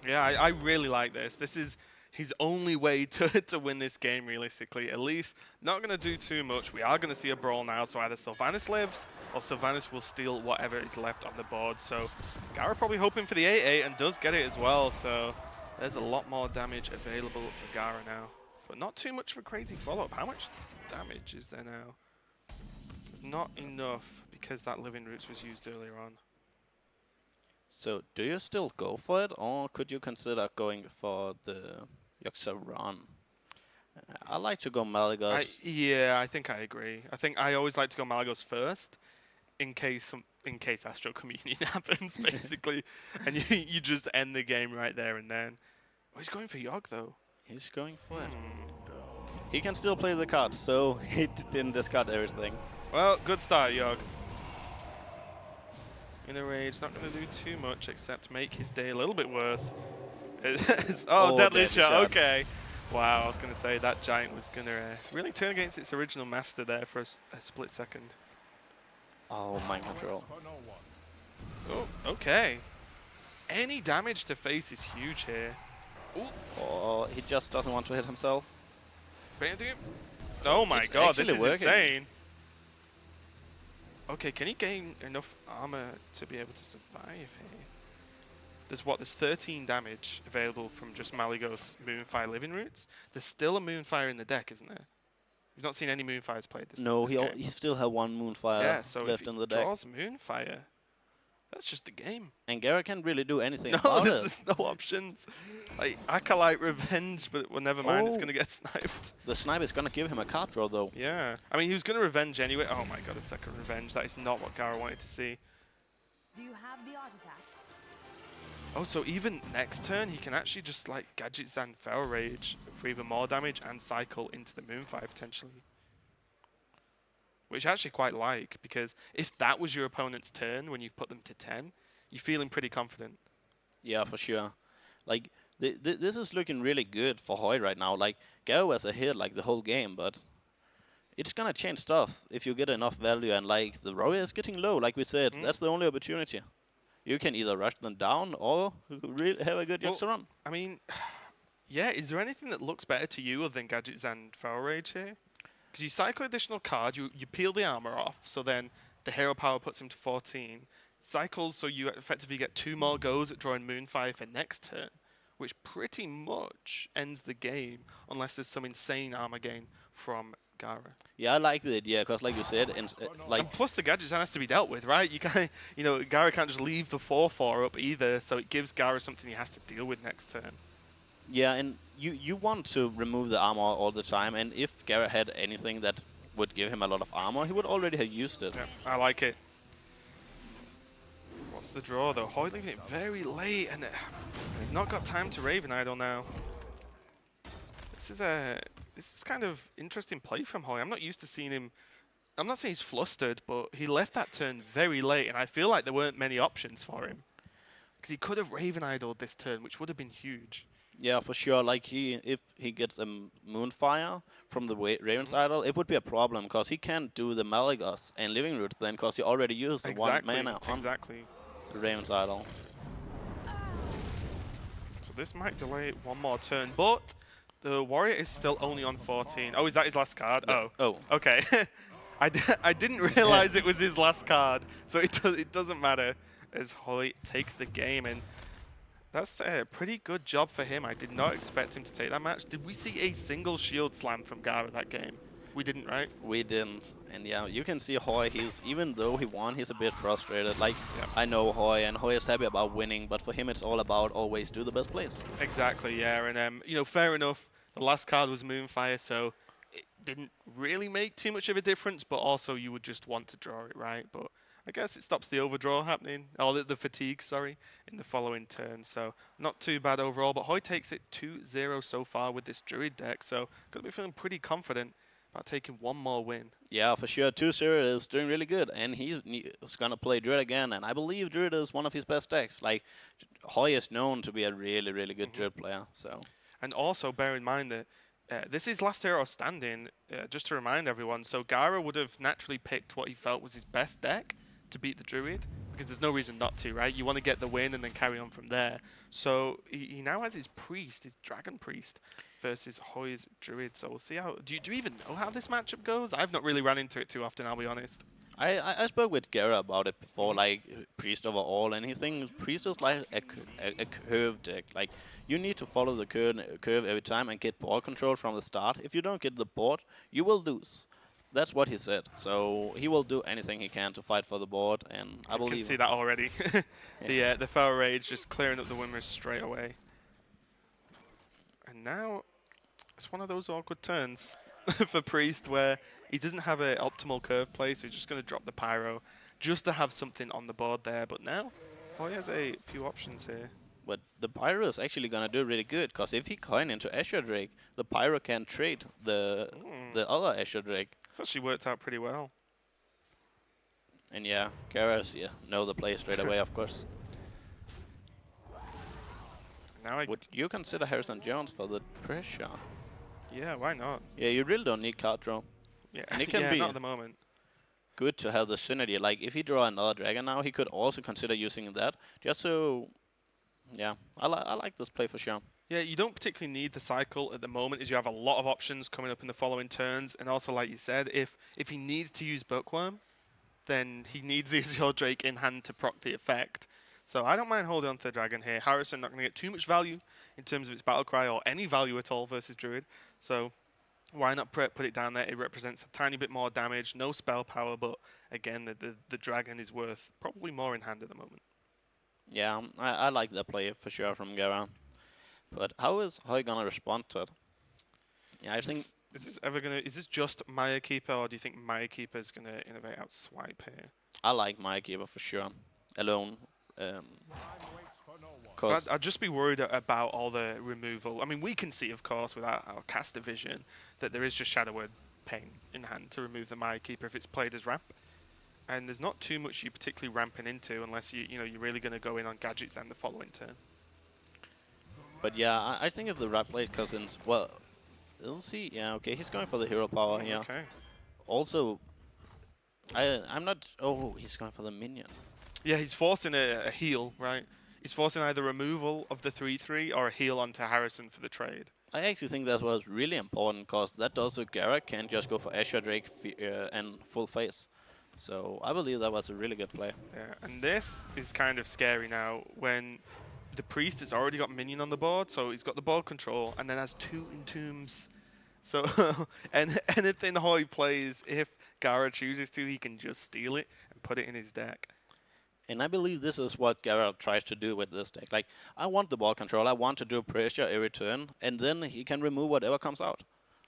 Yeah, I really like this. This is his only way to win this game, realistically. At least, not going to do too much. We are going to see a brawl now, so either Sylvanas lives, or Sylvanas will steal whatever is left on the board. So, Gaara probably hoping for the 8/8 and does get it as well. So, there's a lot more damage available for Gaara now. But not too much of a crazy follow-up. How much damage is there now? There's not enough, because that Living Roots was used earlier on. So, do you still go for it, or could you consider going for the Yogg run? I like to go Malygos. Yeah, I think I agree. I think I always like to go Malygos first, in case Astro Communion happens, basically, and you just end the game right there and then. Oh, he's going for Yogg though. He's going for it. He can still play the card, so he didn't discard everything. Well, good start, Yogg. In a rage, not going to do too much except make his day a little bit worse. Oh, deadly shot. Okay. Wow, I was going to say that giant was going to really turn against its original master there for a split second. Oh, mind control. Oh, okay. Any damage to face is huge here. Ooh. Oh, he just doesn't want to hit himself. Bandit. Oh my god, this is working. insane. Okay, can he gain enough armor to be able to survive here? There's 13 damage available from just Malygos Moonfire Living Roots. There's still a Moonfire in the deck, isn't there? We've not seen any Moonfires played this No, this game. he still has one Moonfire left in the deck. Draws Moonfire, that's just the game. And Gaara can't really do anything No, about it. there's no options. Like, Acolyte Revenge, but well, never mind, it's going to get sniped. The snipe is going to give him a card draw, though. Yeah. I mean, he was going to Revenge anyway. Oh my god, a second Revenge. That is not what Gaara wanted to see. Do you have the artifact? Oh, so even next turn, he can actually just, like, Gadget Zan Feral Rage for even more damage and cycle into the Moonfire, potentially. Which I actually quite like, because if that was your opponent's turn when you've put them to 10, you're feeling pretty confident. Yeah, for sure. Like, this is looking really good for Hoej right now. Like, Gaara was ahead, like, the whole game, but it's gonna change stuff if you get enough value, and, like, the warrior is getting low, like we said. That's the only opportunity. You can either rush them down or have a good Yogg run. I mean, yeah, is there anything that looks better to you other than Gadget Zan Feral Rage here? Because you cycle additional card, you peel the armor off, so then the hero power puts him to 14. Cycles, so you effectively get 2 more goes at drawing Moonfire for next turn, which pretty much ends the game, unless there's some insane armor gain from Gaara. Yeah, I like the idea, because like you said, like... And plus the Gadget Zan has to be dealt with, right? You can't, Gaara can't just leave the 4/4 up either, so it gives Gaara something he has to deal with next turn. Yeah, and you want to remove the armor all the time, and if Gaara had anything that would give him a lot of armor, he would already have used it. Yeah, I like it. What's the draw though? Hoej leaving it very late, and he's not got time to Raven Idol now. This is this is kind of interesting play from Hoej. I'm not used to seeing him. I'm not saying he's flustered, but he left that turn very late, and I feel like there weren't many options for him. Because he could have Raven Idoled this turn, which would have been huge. Yeah, for sure. Like if he gets a Moonfire from the Raven's Idol, it would be a problem because he can't do the Malagos and Living Root then because he already used the Exactly, 1 mana on exactly. the Raven's Idol. So this might delay it one more turn, but the Warrior is still only on 14. Oh, is that his last card? Yeah. Oh. Oh. Okay. I didn't realize it was his last card, so it doesn't matter as Hoej takes the game, and that's a pretty good job for him. I did not expect him to take that match. Did we see a single shield slam from Gaara that game? We didn't, right? We didn't. And yeah, you can see Hoej, even though he won, he's a bit frustrated. Like, I know Hoej, and Hoej is happy about winning, but for him it's all about always do the best plays. Exactly, yeah. And, fair enough. The last card was Moonfire, so it didn't really make too much of a difference, but also you would just want to draw it, right? But I guess it stops the overdraw happening, or the fatigue, sorry, in the following turn. So not too bad overall, but Hoej takes it 2-0 so far with this Druid deck, so going to be feeling pretty confident about taking one more win. Yeah, for sure. 2-0 is doing really good, and he's going to play Druid again, and I believe Druid is one of his best decks. Like, Hoej is known to be a really, really good Druid player, so... And also bear in mind that this is last hero standing, just to remind everyone. So Gaara would have naturally picked what he felt was his best deck to beat the Druid, because there's no reason not to, right? You want to get the win and then carry on from there. So he now has his Priest, his Dragon Priest, versus Hoej's Druid. So we'll see how... Do you even know how this matchup goes? I've not really run into it too often, I'll be honest. I spoke with Gaara about it before, like Priest overall, and he thinks Priest is like a curve deck. Like, you need to follow the curve every time and get board control from the start. If you don't get the board, you will lose. That's what he said. So he will do anything he can to fight for the board, and I believe... You can see that already. The Feral Rage just clearing up the winners straight away. And now it's one of those awkward turns for Priest where he doesn't have an optimal curve play, so he's just going to drop the Pyro just to have something on the board there. But now, Hoej has a few options here. But the Pyro is actually going to do really good, because if he coin into Azure Drake, the Pyro can trade the other Azure Drake. It's actually worked out pretty well. And yeah, Gaara's know the play straight away, of course. Now Would you consider Harrison Jones for the pressure? Yeah, why not? Yeah, you really don't need card draw. Yeah, And it can be not at the moment. good to have the synergy. Like, if he draw another dragon now, he could also consider using that. Just so, yeah, I like this play for sure. Yeah, you don't particularly need the cycle at the moment, as you have a lot of options coming up in the following turns. And also, like you said, if he needs to use Bookworm, then he needs his Your Drake in hand to proc the effect. So I don't mind holding on to the dragon here. Harrison not going to get too much value in terms of its battle cry or any value at all versus Druid. So why not put it down there? It represents a tiny bit more damage, no spell power, but again, the dragon is worth probably more in hand at the moment. Yeah, I like that play for sure from Gaara. But how is Hoej gonna respond to it? Yeah, I think... Is this just Maya Keeper, or do you think Maya Keeper is going to innovate out Swipe here? I like Maya Keeper for sure. Alone. So I'd just be worried about all the removal. I mean, we can see, of course, with our caster vision, that there is just Shadow Word Pain in hand to remove the Maya Keeper if it's played as ramp. And there's not too much you're particularly ramping into unless you're really going to go in on gadgets and the following turn. But yeah, I think if the right play Cousins, well, is he? Yeah, okay, he's going for the hero power here. Okay. Also, I'm not... Oh, he's going for the minion. Yeah, he's forcing a heal, right? He's forcing either removal of the 3/3 or a heal onto Harrison for the trade. I actually think that was really important, because that does so Gaara can just go for Azure Drake and full face. So I believe that was a really good play. Yeah, and this is kind of scary now when the Priest has already got minion on the board, so he's got the board control, and then has 2 Entombs. So and anything Hoej plays, if Gaara chooses to, he can just steal it and put it in his deck. And I believe this is what Gaara tries to do with this deck. Like, I want the ball control, I want to do pressure every turn, and then he can remove whatever comes out.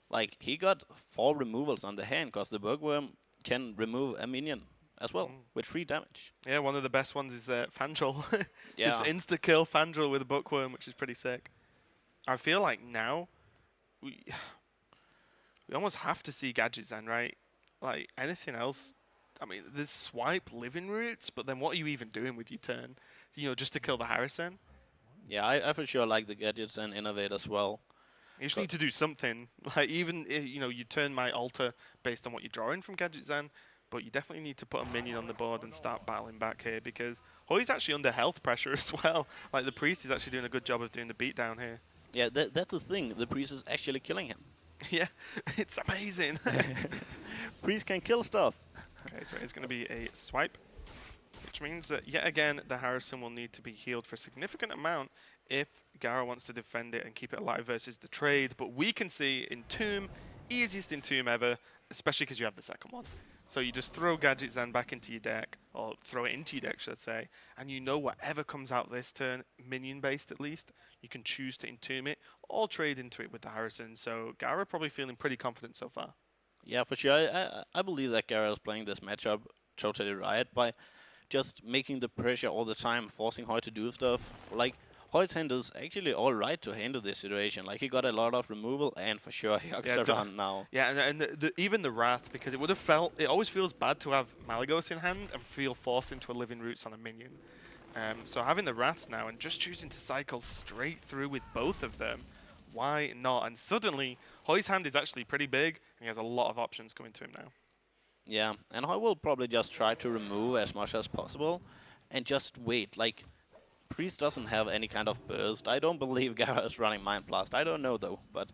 Like, he got 4 removals on the hand, because the Bookworm can remove a minion as well, with 3 damage. Yeah, one of the best ones is Fandral. Yeah. Just insta-kill Fandral with a Bookworm, which is pretty sick. I feel like now, we almost have to see gadgets then, right? Like anything else. I mean, there's swipe living roots, but then what are you even doing with your turn? Just to kill the Harrison? Yeah, I for sure like the gadgets and innovate as well. You just Co- need to do something. Like even you turn my altar based on what you're drawing from gadgets then, but you definitely need to put a minion on the board and start battling back here because Hoy's actually under health pressure as well. Like the priest is actually doing a good job of doing the beatdown here. Yeah, that's the thing. The priest is actually killing him. Yeah, it's amazing. Priest can kill stuff. Okay, so it's going to be a swipe, which means that yet again the Harrison will need to be healed for a significant amount if Gaara wants to defend it and keep it alive versus the trade. But we can see Entomb, easiest Entomb ever, especially because you have the second one. So you just throw Gadget Zen back into your deck, or throw it into your deck, should I say, and whatever comes out this turn, minion-based at least, you can choose to Entomb it, or trade into it with the Harrison. So Gaara probably feeling pretty confident so far. Yeah, for sure. I believe that Gaara is playing this matchup totally right by just making the pressure all the time, forcing Hoej to do stuff. Like, Hoy's hand is actually alright to handle this situation. Like, he got a lot of removal, and for sure he Yeah, yeah, run now. Yeah, and even the Wrath, because it would have it always feels bad to have Malygos in hand and feel forced into a Living Roots on a minion. So having the Wraths now and just choosing to cycle straight through with both of them, why not? And suddenly, Hoy's hand is actually pretty big, and he has a lot of options coming to him now. Yeah, and Hoy will probably just try to remove as much as possible and just wait. Like, Priest doesn't have any kind of burst. I don't believe Gaara is running Mind Blast. I don't know though, but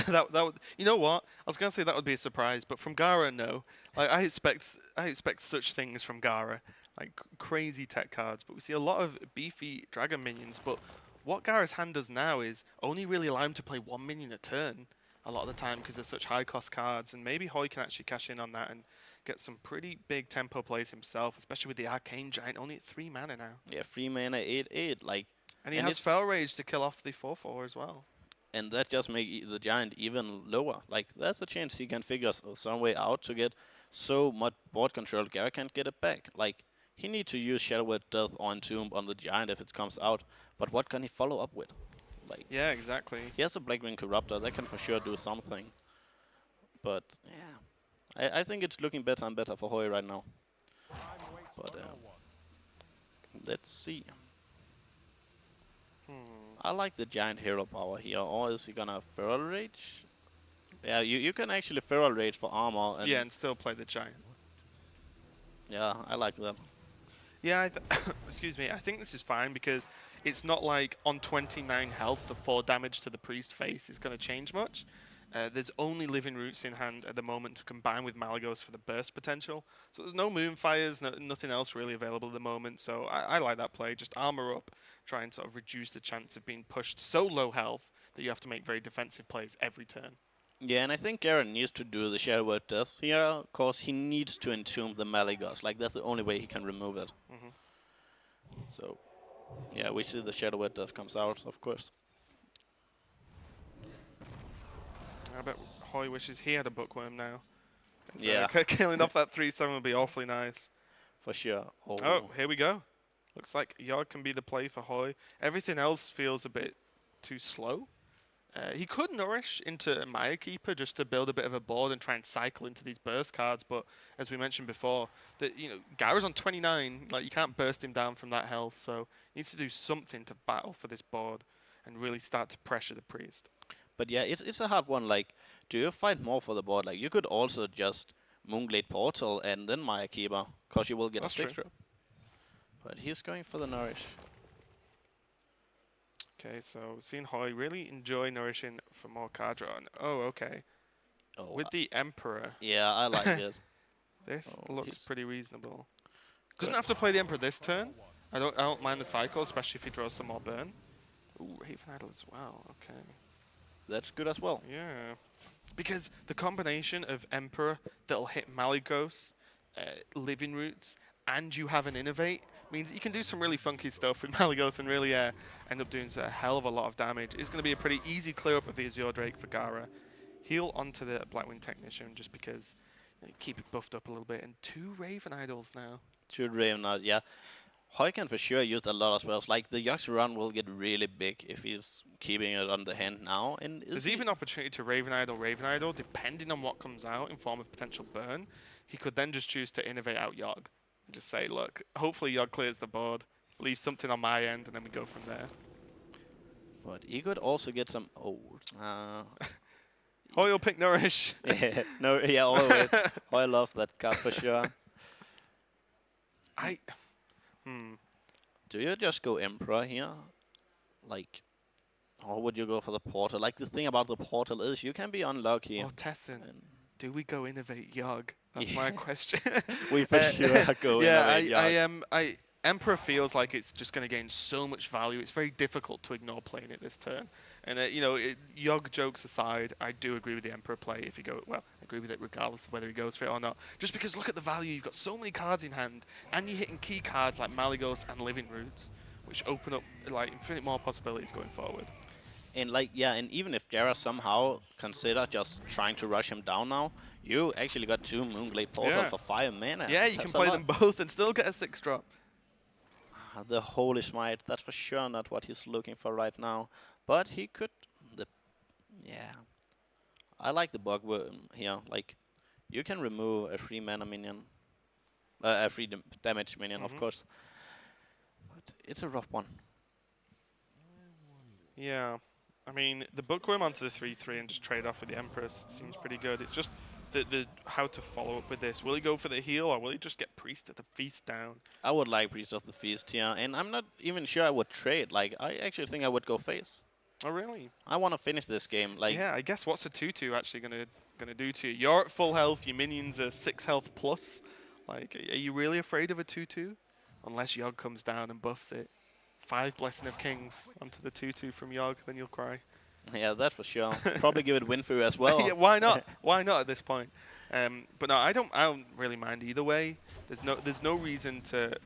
that would, you know what? I was gonna say that would be a surprise, but from Gaara, no. Like I expect such things from Gaara, like crazy tech cards. But we see a lot of beefy dragon minions. But what Gaara's hand does now is only really allow him to play one minion a turn a lot of the time because they're such high cost cards. And maybe Hoy can actually cash in on that and get some pretty big tempo plays himself, especially with the Arcane Giant only at 3 mana now. yeah, 3 mana, 8/8, like, And he and has Fell Rage to kill off the 4/4 as well. and that just make the giant even lower. Like, there's a chance he can figure some way out to get so much board control. Gaara can't get it back. Like, he need to use Shadow Word Death on Tomb on the giant if it comes out. But what can he follow up with? Like, Yeah, exactly. he has a Blackwing Corruptor that can for sure do something. But yeah, I think it's looking better and better for Hoy right now. But let's see. I like the giant hero power here. Or is he gonna Feral Rage? Yeah, you can actually Feral Rage for armor. And Yeah, and still play the Giant. yeah, I like that. Yeah, excuse me. I think this is fine because it's not like on 29 health, the 4 damage to the priest face is going to change much. There's only Living Roots in hand at the moment to combine with Malygos for the burst potential. So there's no Moonfires, nothing else really available at the moment. So I like that play. Just armor up, try and sort of reduce the chance of being pushed so low health that you have to make very defensive plays every turn. Yeah, and I think Gaara needs to do the Shadow Word Death here, cause he needs to entomb the Malygos. Like, that's the only way he can remove it. So, yeah, we see the Shadow Word Death comes out, of course. I bet Hoy wishes he had a Bookworm now. So Yeah. killing off that 3/7 would be awfully nice. For sure. Oh, here we go. Looks like Yard can be the play for Hoy. Everything else feels a bit too slow. He could nourish into Maya Keeper just to build a bit of a board and try and cycle into these burst cards, but as we mentioned before, that Gaara's on 29, like you can't burst him down from that health, so he needs to do something to battle for this board and really start to pressure the priest. But yeah, it's a hard one. Like, do you fight more for the board? Like, you could also just Moonglade Portal and then Maya Keeper, cause you will get That's a 6 true. trip. But he's going for the nourish. Okay, so seeing Hoy really enjoy nourishing for more card draw. Oh, okay. Oh, With the Emperor, yeah, I like it. this Oh, looks he's- pretty reasonable. Doesn't have to play the Emperor this turn. I don't mind the cycle, especially if he draws some more burn. Ooh, Raven Idol as well. Okay. That's good as well. Yeah. Because the combination of Emperor that'll hit Malygos, Living Roots, and you have an Innovate means that you can do some really funky stuff with Malygos and really end up doing a hell of a lot of damage. It's going to be a pretty easy clear up of the Azure Drake for Gaara. Heal onto the Blackwing Technician just because keep it buffed up a little bit. And 2 Raven Idols now. Should Raven out, yeah. Hoej can for sure use a lot of spells. Like the Yox run will get really big if he's keeping it on the hand now. And There's even opportunity to Raven Idol, depending on what comes out in form of potential burn. He could then just choose to innovate out Yogg. And just say, look, hopefully Yogg clears the board, leave something on my end, and then we go from there. But he could also get some. Oh, Hoy will pick Nourish. yeah, no, yeah, always. Hoy loves that card for sure. Do you just go Emperor here? Like, or would you go for the Portal? Like, the thing about the Portal is you can be unlucky. Oh, Tessin, and do we go innovate Yogg? That's my question. we for sure go innovate Yogg. Emperor feels like it's just going to gain so much value. It's very difficult to ignore playing it this turn. And, Yogg jokes aside, I do agree with the Emperor play if you go, well, I agree with it regardless of whether he goes for it or not. Just because look at the value, you've got so many cards in hand, and you're hitting key cards like Malygos and Living Roots, which open up, like, infinite more possibilities going forward. And like, yeah, and even if Gaara somehow consider just trying to rush him down now, you actually got 2 Moonglade Portal for 5 mana. Yeah, you can play them both and still get a 6-drop. The Holy Smite, that's for sure not what he's looking for right now. But he could, yeah. I like the Bugworm here. Like, you can remove a 3 mana minion, a 3 damage minion, of course. But it's a rough one. Yeah. I mean, the Bookworm onto the 3/3 and just trade off with the Empress seems pretty good. It's just the how to follow up with this. Will he go for the heal, or will he just get Priest of the Feast down? I would like Priest of the Feast here, and I'm not even sure I would trade. Like, I actually think I would go face. Oh, really? I want to finish this game. Like, yeah, I guess what's a 2/2 actually gonna do to you? You're at full health. Your minions are 6 health plus. Like, are you really afraid of a 2/2? Unless Yogg comes down and buffs it. 5 Blessing of Kings onto the 2/2 from Yogg, then you'll cry. yeah, that's for sure. Probably give it Winfrey as well. Yeah, why not? Why not at this point? But no, I don't really mind either way. There's no reason to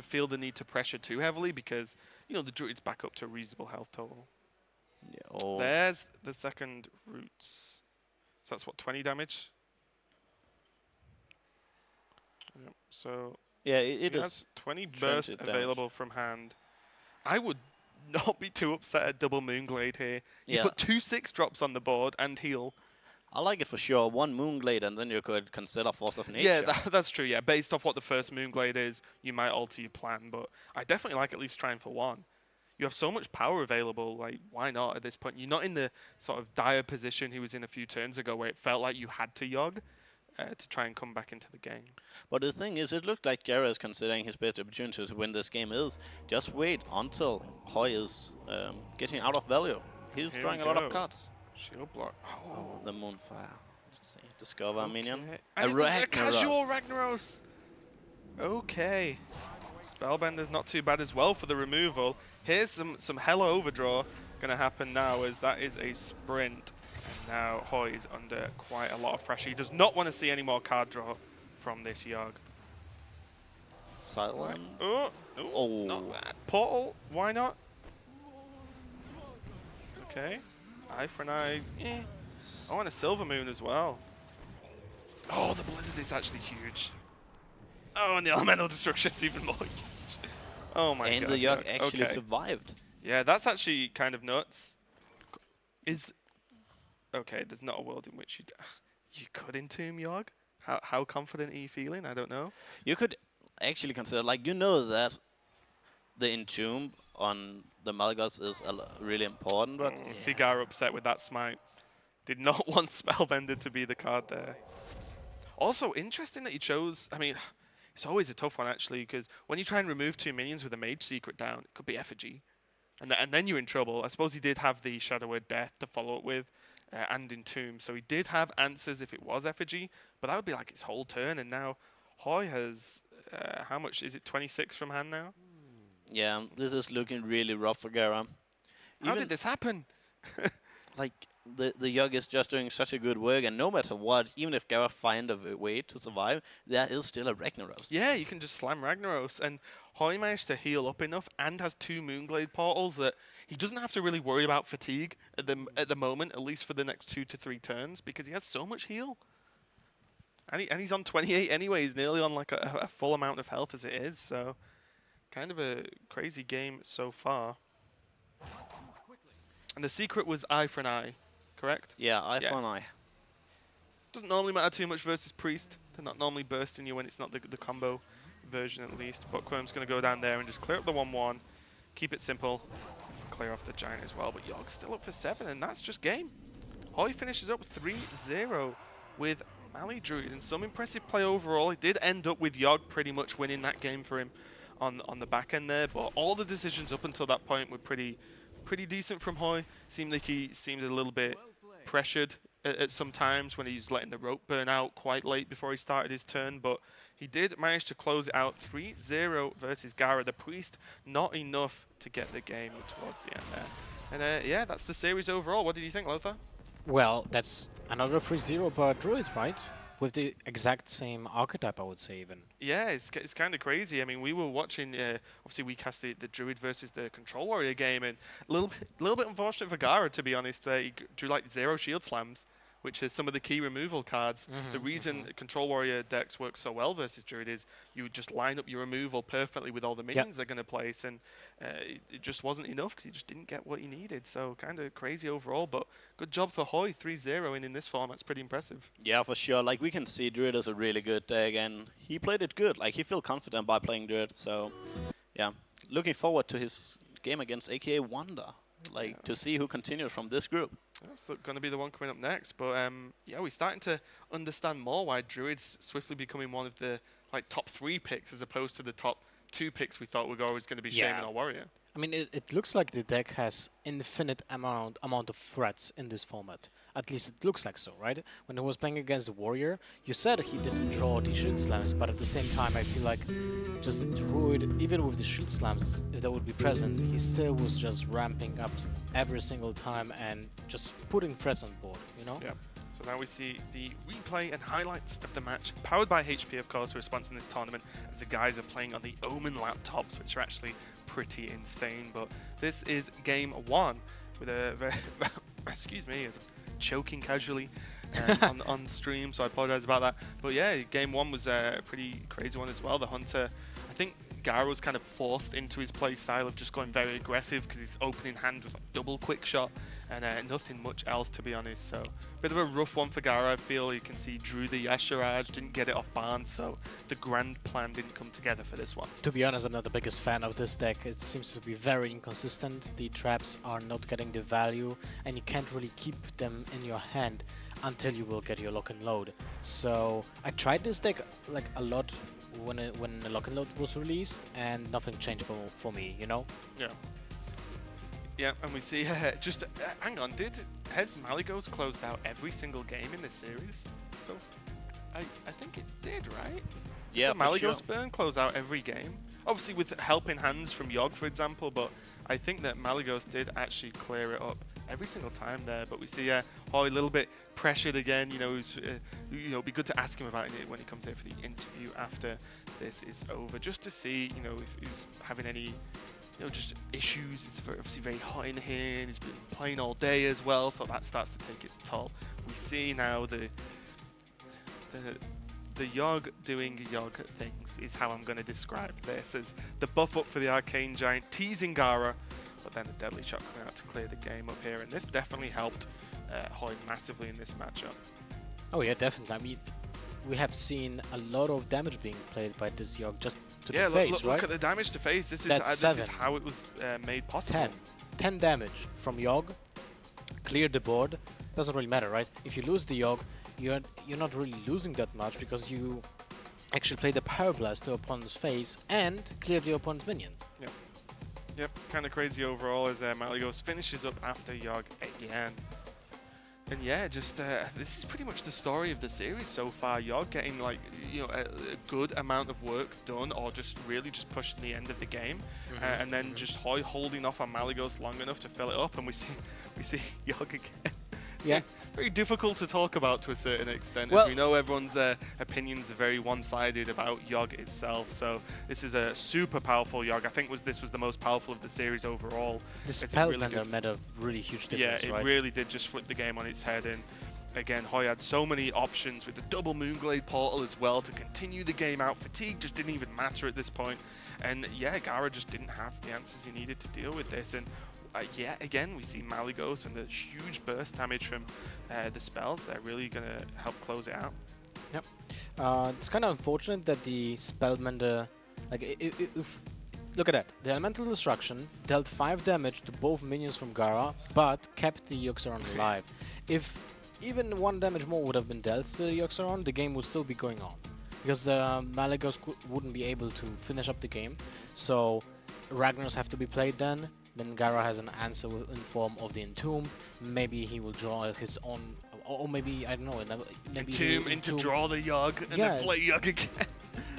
feel the need to pressure too heavily because the Druid's back up to a reasonable health total. Yeah, oh. There's the second Roots. So that's what, 20 damage? Yep. So yeah, it is. has 20 burst damage. available from hand. I would not be too upset at double Moonglade here. You put 2 6-drops on the board and heal. I like it for sure. 1 Moonglade, and then you could consider Force of Nature. Yeah, that's true. Yeah, based off what the first Moonglade is, you might alter your plan, but I definitely like at least trying for 1. You have so much power available, like, why not at this point? You're not in the sort of dire position he was in a few turns ago where it felt like you had to Yogg to try and come back into the game. But the thing is, it looked like Gaara is considering his best opportunity to win this game is just wait until Hoej is getting out of value. He's drawing a lot of cards. Shield block. Oh, the Moonfire. Let's see. Discover a minion. And it's a casual Ragnaros. Okay. Spellbender's not too bad as well for the removal. Here's some hella overdraw going to happen now as that is a sprint. And now Hoej is under quite a lot of pressure. He does not want to see any more card draw from this Yogg. Silent. Oh, not bad. Portal, why not? Okay. Eye for an eye. I want a Silver Moon as well. Oh, the Blizzard is actually huge. Oh, and the Elemental Destruction's even more huge. Oh my god. And the Yogg actually survived. Yeah, that's actually kind of nuts. Okay, there's not a world in which you could entomb Yogg. How confident are you feeling? I don't know. You could actually consider, like, that the entomb on the Malygos is really important, but See Gaara upset with that smite. Did not want Spellbender to be the card there. Also, interesting that he chose. I mean, it's always a tough one actually because when you try and remove 2 minions with a Mage Secret down, it could be Effigy, and then you're in trouble. I suppose he did have the Shadow Word Death to follow up with. And Entomb, so he did have answers if it was Effigy, but that would be like his whole turn, and now Hoej has, how much, is it 26 from hand now? Yeah, this is looking really rough for Gaara. How did this happen? Like, the Yogg is just doing such a good work, and no matter what, even if Gaara find a way to survive, there is still a Ragnaros. Yeah, you can just slam Ragnaros, and Hoej managed to heal up enough and has 2 Moonglade portals that he doesn't have to really worry about fatigue at the moment, at least for the next 2 to 3 turns, because he has so much heal. And he's on 28 anyway. He's nearly on like a full amount of health as it is. So Kind of a crazy game so far. And the secret was eye for an eye, correct? Yeah, eye Yeah. for an eye. Doesn't normally matter too much versus Priest. They're not normally bursting you when it's not the combo version at least. But Quirm's going to go down there and just clear up the 1-1. Keep it simple. Clear off the Giant as well. But Yog's still up for 7, and that's just game. Hoej finishes up 3-0 with Mali Druid, and some impressive play overall. It did end up with Yog pretty much winning that game for him on the back end there, but all the decisions up until that point were pretty decent from Hoej. Seemed like he seemed a little bit pressured at some times when he's letting the rope burn out quite late before he started his turn, but he did manage to close it out 3-0 versus Gaara. The Priest, not enough to get the game towards the end there. And yeah, that's the series overall. What did you think, Lothar? Well, that's another 3-0 per Druid, right? With the exact same archetype, I would say, even. Yeah, it's kind of crazy. I mean, we were watching, obviously we cast the Druid versus the Control Warrior game, and a little bit unfortunate for Gaara, to be honest. He drew like 0 shield slams, which is some of the key removal cards. The reason Control Warrior decks work so well versus Druid is you just line up your removal perfectly with all the minions they're going to place, and it just wasn't enough because he just didn't get what he needed. So kind of crazy overall, but good job for Hoej, 3-0 in this format. It's pretty impressive. Yeah, for sure. Like, we can see Druid is a really good deck, and he played it good. Like, he felt confident by playing Druid, so yeah. Looking forward to his game against AKA Wonder, like, to see who continues from this group. That's going to be the one coming up next. But yeah, we're starting to understand more why Druid's swiftly becoming one of the top 3 picks as opposed to the top 2 picks we thought were always going to be Shaman or Warrior. I mean, it looks like the deck has infinite amount of threats in this format. At least it looks like so, right? When he was playing against the Warrior, you said he didn't draw the shield slams, but at the same time, I feel like just the Druid, even with the shield slams, if that would be present, he still was just ramping up every single time and just putting threats on board, you know? Yeah. So now we see the replay and highlights of the match, powered by HP, of course, who are sponsoring this tournament, as the guys are playing on the Omen laptops, which are actually pretty insane. But this is game 1 with a very excuse me, as I'm choking casually on stream, so I apologize about that. But yeah, game 1 was a pretty crazy one as well. The Hunter, I think Gaara was kind of forced into his play style of just going very aggressive because his opening hand was like double quick shot and nothing much else, to be honest. So bit of a rough one for Gaara, I feel. You can see drew the Yasharaj, didn't get it off Barnes, so the grand plan didn't come together for this one. To be honest, I'm not the biggest fan of this deck. It seems to be very inconsistent. The traps are not getting the value, and you can't really keep them in your hand until you will get your lock and load. So I tried this deck like a lot when the lock and load was released, and nothing changed for me, you know? Yeah. Yeah, and we see, just, hang on, has Malygos closed out every single game in this series? So, I think it did, right? Yeah, the for sure. Malygos burn close out every game. Obviously with helping hands from Yogg, for example, but I think that Malygos did actually clear it up every single time there. But we see Hoej a little bit pressured again. You know, it'd be good to ask him about it when he comes in for the interview after this is over, just to see, you know, if he's having any, you know, just issues. It's obviously very hot in here, and he's been playing all day as well, so that starts to take its toll. We see now the Yogg doing Yogg things is how I'm going to describe this, as the buff up for the Arcane Giant, teasing Gaara, but then the Deadly Shot coming out to clear the game up here, and this definitely helped Hoej massively in this matchup. Oh yeah, definitely. I mean, we have seen a lot of damage being played by this Yogg just to the face, right? Look at the damage to face. This is how it was made possible. 10 damage from Yogg, clear the board. Doesn't really matter, right? If you lose the Yogg, you're not really losing that much because you actually play the Power Blast to opponent's face and clear the opponent's minion. Yep, kind of crazy overall as Malygos finishes up after Yogg again. And yeah, just this is pretty much the story of the series so far. Yogg getting like, you know, a good amount of work done, or just really just pushing the end of the game, and then just Hoej holding off on Malygos long enough to fill it up, and we see Yogg again. Yeah, very difficult to talk about to a certain extent, well, as we know everyone's opinions are very one-sided about Yogg itself. So this is a super powerful Yogg. I think this was the most powerful of the series overall. The Spellbender made a really huge difference, yeah, it right? really did just flip the game on its head, and again, Hoej had so many options with the double Moonglade portal as well to continue the game out. Fatigue just didn't even matter at this point. And yeah, Gaara just didn't have the answers he needed to deal with this. And yeah, again, we see Malygos and the huge burst damage from the spells. They're really going to help close it out. Yep. It's kind of unfortunate that the Spellbender, like, if look at that, the Elemental Destruction dealt 5 damage to both minions from Gaara, but kept the Yoxaron alive. If even 1 damage more would have been dealt to the Yoxaron, the game would still be going on, because the Malygos wouldn't be able to finish up the game. So Ragnar's have to be played then. Then Gaara has an answer in form of the Entomb. Maybe he will draw his own, or maybe, I don't know, maybe Entomb to draw the Yogg and then play Yogg again.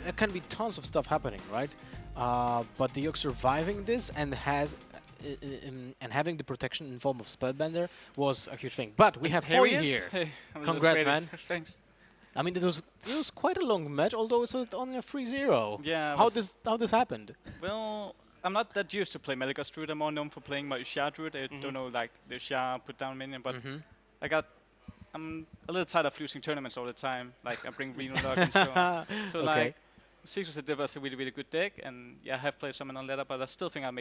There can be tons of stuff happening, right? But the Yogg surviving this and having the protection in form of Spellbender was a huge thing. But we have Here he Hoej is. here. Hey, I'm Congrats, just man. waiting. Thanks. I mean, it was quite a long match, although it's only a 3-0. Yeah. How this happened? Well, I'm not that used to play Malygos Druid. I'm more known for playing my Ushar Druid. I don't know, like the Ushar put down minion, but I'm a little tired of losing tournaments all the time. Like I bring Reno Lock and so on. So Okay. like, Six was a really, really good deck, and yeah, I have played some on ladder, but I still think I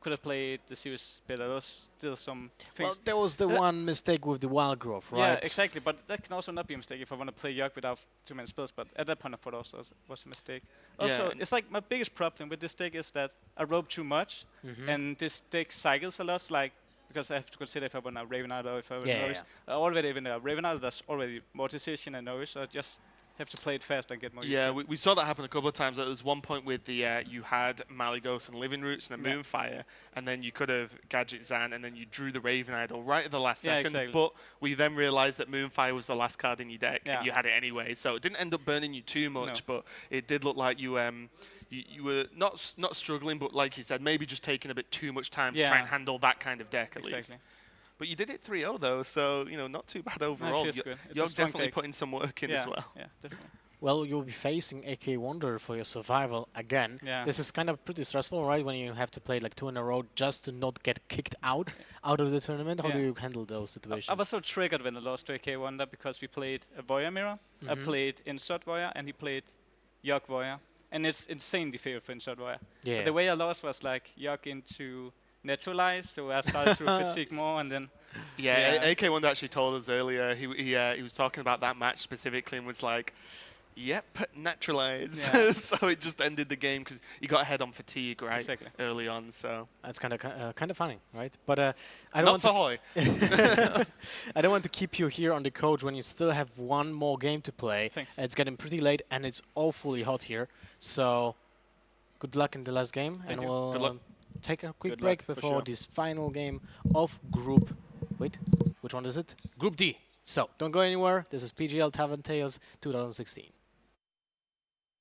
could have played the series better. There was still some things. Well, there was the one mistake with the wild growth, right? Yeah, exactly. But that can also not be a mistake if I want to play Yogg without too many spells. But at that point, I thought also was a mistake. Also, Yeah. it's like my biggest problem with this deck is that I rope too much, and this deck cycles a lot. Like because I have to consider if I want a Raven Idol or if I want Yeah, Noise. Already even a Raven Idol, that's already more decision and Noise. So I just have to play it fast and get more. Yeah, used to it. we saw that happen a couple of times. There was one point with the you had Malygos and Living Roots and a Yeah. Moonfire, and then you could have Gadget Zan, and then you drew the Raven Idol right at the last Yeah, second. exactly. But we then realized that Moonfire was the last card in your deck, Yeah. and you had it anyway. So it didn't end up burning you too much, No. but it did look like you you were not struggling, but like you said, maybe just taking a bit too much time to try Yeah. and handle that kind of deck at least. Exactly. But you did it 3-0 though, so not too bad overall. feels good. It's a You're strong definitely deck. putting some work in Yeah, as well. yeah, definitely. Well, you'll be facing AK Wonder for your survival again. Yeah. This is kind of pretty stressful, right? When you have to play like 2 in a row just to not get kicked out of the tournament. How do Yeah. you handle those situations? I was so triggered when I lost to AK Wonder because we played a Voya Mirror. I played Insert Voya and he played Yogg Voya. And it's insanely favorite for Insert Voya. Yeah. But the way I lost was like Yogg into Neutralize, so I started to fatigue more and then... Yeah, Yeah. AK Wonder actually told us earlier. He was talking about that match specifically and was like, "Yep, naturalize." Yeah. So it just ended the game because you got ahead on fatigue Exactly. early on. So That's kind of funny, right? But I not don't for want Hoej. I don't want to keep you here on the coach when you still have one more game to play. Thanks. It's getting pretty late and it's awfully hot here. So good luck in the last game, and you. we'll Good luck. take a quick Good break luck, for before sure. this final game of Group. Wait, which one is it? Group D. So don't go anywhere. This is PGL Tavern Tales 2016.